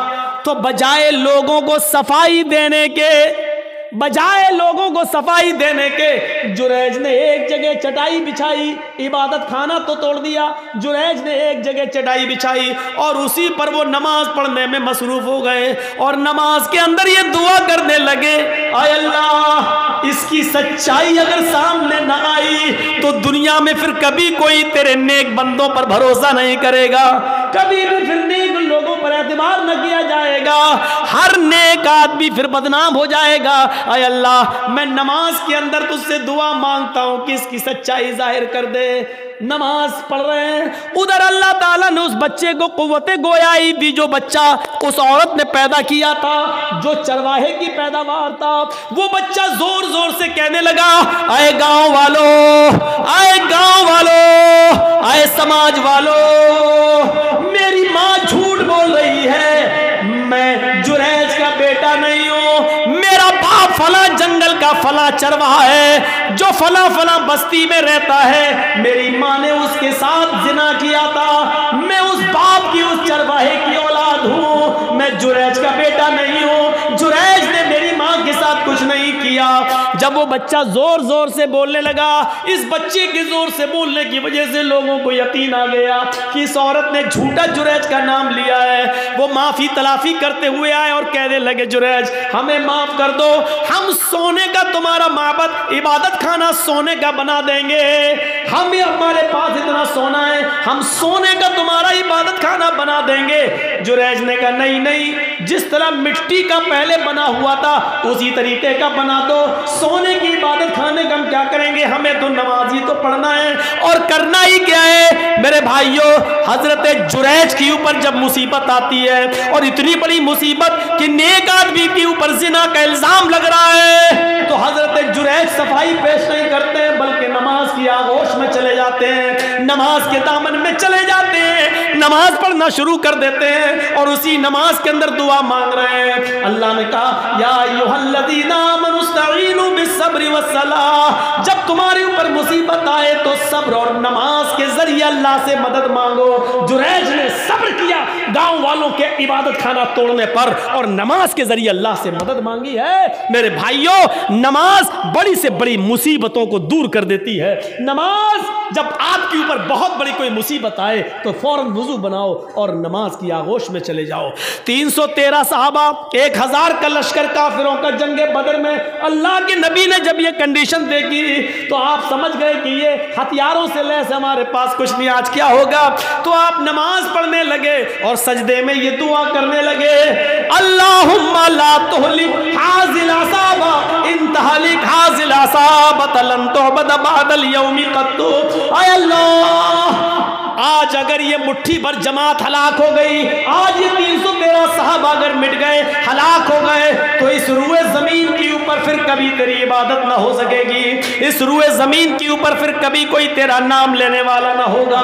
[SPEAKER 1] तो बजाय लोगों को सफाई देने के जुरैज ने एक जगह चटाई बिछाई, इबादत खाना तो तोड़ दिया, जुरैज ने एक जगह चटाई बिछाई और उसी पर वो नमाज पढ़ने में मसरूफ हो गए। और नमाज के अंदर ये दुआ करने लगे, आय अल्लाह, इसकी सच्चाई अगर सामने न आई तो दुनिया में फिर कभी कोई तेरे नेक बंदों पर भरोसा नहीं करेगा, कभी भी फिर नेक लोगों पर एतबार न किया जाएगा, हर नेक आदमी फिर बदनाम हो जाएगा। आय अल्लाह, मैं नमाज के अंदर तुझसे दुआ मांगता हूं कि इसकी सच्चाई जाहिर कर दे। नमाज पढ़ रहे हैं, उधर अल्लाह ताला ने उस बच्चे को कुव्वते गोयाई दी, जो बच्चा उस औरत ने पैदा किया था, जो चरवाहे की पैदावार था। वो बच्चा जोर जोर से कहने लगा, आए गांव वालों, आए गांव वालों, आए समाज वालों, मेरी माँ झूठ बोल रही है, मैं जुरैज का बेटा नहीं हूं, मेरा बाप फला जंगल का फला चरवाहा है, जो फला फला बस्ती में रहता है, मेरी माँ ने उसके साथ जिना किया था, मैं उस बाप की, उस चरवाहे की औलाद हूं, मैं जुरैज का बेटा नहीं हूं, जुरैज ने मेरी माँ के साथ कुछ नहीं किया। जब वो बच्चा जोर जोर से बोलने लगा, इस बच्चे के जोर से बोलने की वजह से लोगों को यकीन आ गया कि इस औरत ने झूठा जुरैज का नाम लिया है। वो माफी तलाफी करते हुए आए और कहने लगे, जुरैज हमें माफ कर दो, हम सोने का तुम्हारा माबद, इबादत खाना सोने का बना देंगे, हमें हमारे पास इतना सोना है, हम सोने का तुम्हारा इबादत खाना बना देंगे। जुरैज ने कहा, नहीं नहीं, जिस तरह मिट्टी का पहले बना हुआ था उसी तरीके का बना दो, सोने की इबादत खाने का हम क्या करेंगे, हमें तो नमाज ही तो पढ़ना है। और करना ही क्या है मेरे भाइयों, हजरत जुरैज के ऊपर जब मुसीबत आती है, और इतनी बड़ी मुसीबत कि नेक आदमी के ऊपर जिना का इल्जाम लग रहा है, तो हजरत जुरैज सफाई पेश नहीं करते हैं, बल्कि नमाज की आगोश में चले जाते हैं, नमाज के दामन में चले जाते हैं, नमाज पढ़ना शुरू कर देते हैं और उसी नमाज के अंदर दुआ मांग रहे हैं। अल्लाह ने कहा, या अय्युहल्लज़ीना आमनुस्तईनु बिस्सब्रि वस्सलाह, जब तुम्हारे ऊपर मुसीबत आए तो सब्र और नमाज के जरिए अल्लाह से मदद मांगो। जुरैज ने सब्र किया गांव वालों के इबादत खाना तोड़ने पर, और नमाज के जरिए अल्लाह से मदद मांगी है। मेरे भाइयों, नमाज बड़ी से बड़ी मुसीबतों को दूर कर देती है। नमाज, जब आपके ऊपर बहुत बड़ी कोई मुसीबत आए तो फौरन वुजू बनाओ और नमाज की आगोश में चले जाओ। 313 सहाबा, 1000 का लश्कर काफिरों का जंगे बदर में, अल्लाह के नबी ने जब ये कंडीशन देखी तो आप समझ गए कि ये हथियारों से लैस हमारे पास कुछ नहीं, आज क्या होगा। तो आप नमाज पढ़ने लगे और सजदे में ये दुआ करने लगे, अल्लाहुम्मा ला तुहलिक हाज़िल असाबा इन तहलिक हाज़िल असाबत लन तुअबद बअदल यौमि क़त्तु। आय अल्लाह, आज अगर ये मुट्ठी भर जमात हलाक हो गई, आज ये 313 सहाबा अगर मिट गए, हलाक हो गए, तो इस रूए जमीन के ऊपर फिर कभी तेरी इबादत ना हो सकेगी, इस रूए जमीन के ऊपर फिर कभी कोई तेरा नाम लेने वाला ना होगा।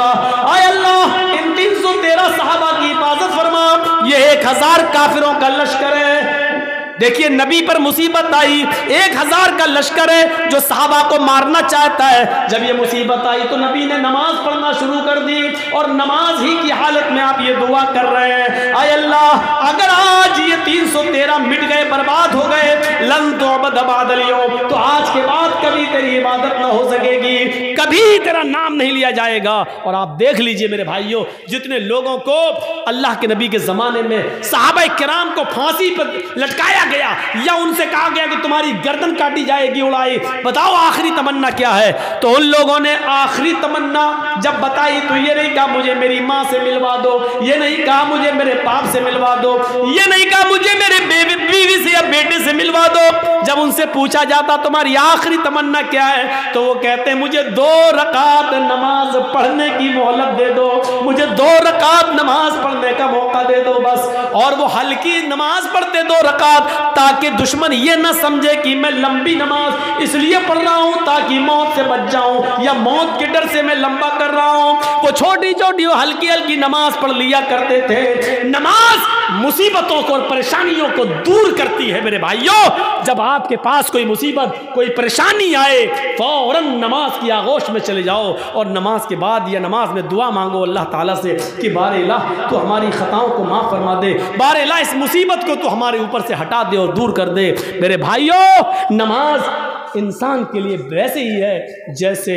[SPEAKER 1] आय अल्लाह, इन 313 सहाबा की हिफाजत फरमा। ये 1000 काफिरों का लश्कर है। देखिए नबी पर मुसीबत आई, 1000 का लश्कर है जो सहाबा को मारना चाहता है। जब ये मुसीबत आई तो नबी ने नमाज पढ़ना शुरू कर दी, और नमाज ही की हालत में आप ये दुआ कर रहे हैं, आय अल्लाह, अगर आज ये 313 मिट गए, बर्बाद हो गए, लन तुअबद बअदल यौम, तो आज के बाद कभी तेरी इबादत ना हो सकेगी, कभी तेरा नाम नहीं लिया जाएगा। और आप देख लीजिए मेरे भाइयों, जितने लोगों को अल्लाह के नबी के ज़माने में सहाबा किराम को फांसी पर लटकाया गया, या उनसे कहा गया कि तुम्हारी गर्दन काटी जाएगी, उड़ाई, बताओ आखिरी तमन्ना क्या है? तो उन लोगों ने आखिरी तमन्ना जब बताई तो ये नहीं कहा मुझे मेरी माँ से मिलवा दो, ये नहीं कहा मुझे मेरे बाप से मिलवा दो, ये नहीं कहा मुझे मेरे बीवी से या बेटे से मिलवा दो। जब उनसे पूछा जाता तुम्हारी आखिरी तमन्ना क्या है, तो वो कहते हैं मुझे 2 रकात नमाज पढ़ने की मोहलत दे दो, मुझे 2 रकात नमाज पढ़ने का मौका दे दो बस। और वो हल्की नमाज पढ़ते 2 रकात, ताकि दुश्मन ये ना समझे कि मैं लंबी नमाज इसलिए पढ़ रहा हूं ताकि मौत से बच जाऊं, या मौत के डर से मैं लंबा कर रहा हूं। वो छोटी छोटी हल्की हल्की नमाज पढ़ लिया करते थे। नमाज मुसीबतों को और परेशानियों को दूर करती है मेरे भाइयों। जब आपके पास कोई मुसीबत, कोई परेशानी आए, फौरन नमाज की आगोश में चले जाओ, और नमाज के बाद या नमाज में दुआ मांगो अल्लाह ताला से कि बारे इलाह तो हमारी खताओं को माफ़ फरमा दे, बारे इलाह इस मुसीबत को तो हमारे ऊपर से हटा दे और दूर कर दे। मेरे भाइयों, नमाज इंसान के लिए वैसे ही है जैसे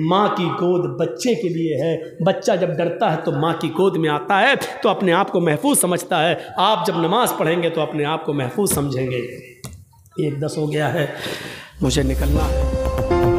[SPEAKER 1] माँ की गोद बच्चे के लिए है। बच्चा जब डरता है तो माँ की गोद में आता है तो अपने आप को महफूज समझता है। आप जब नमाज पढ़ेंगे तो अपने आप को महफूज समझेंगे। 1:10 हो गया है, मुझे निकलना है।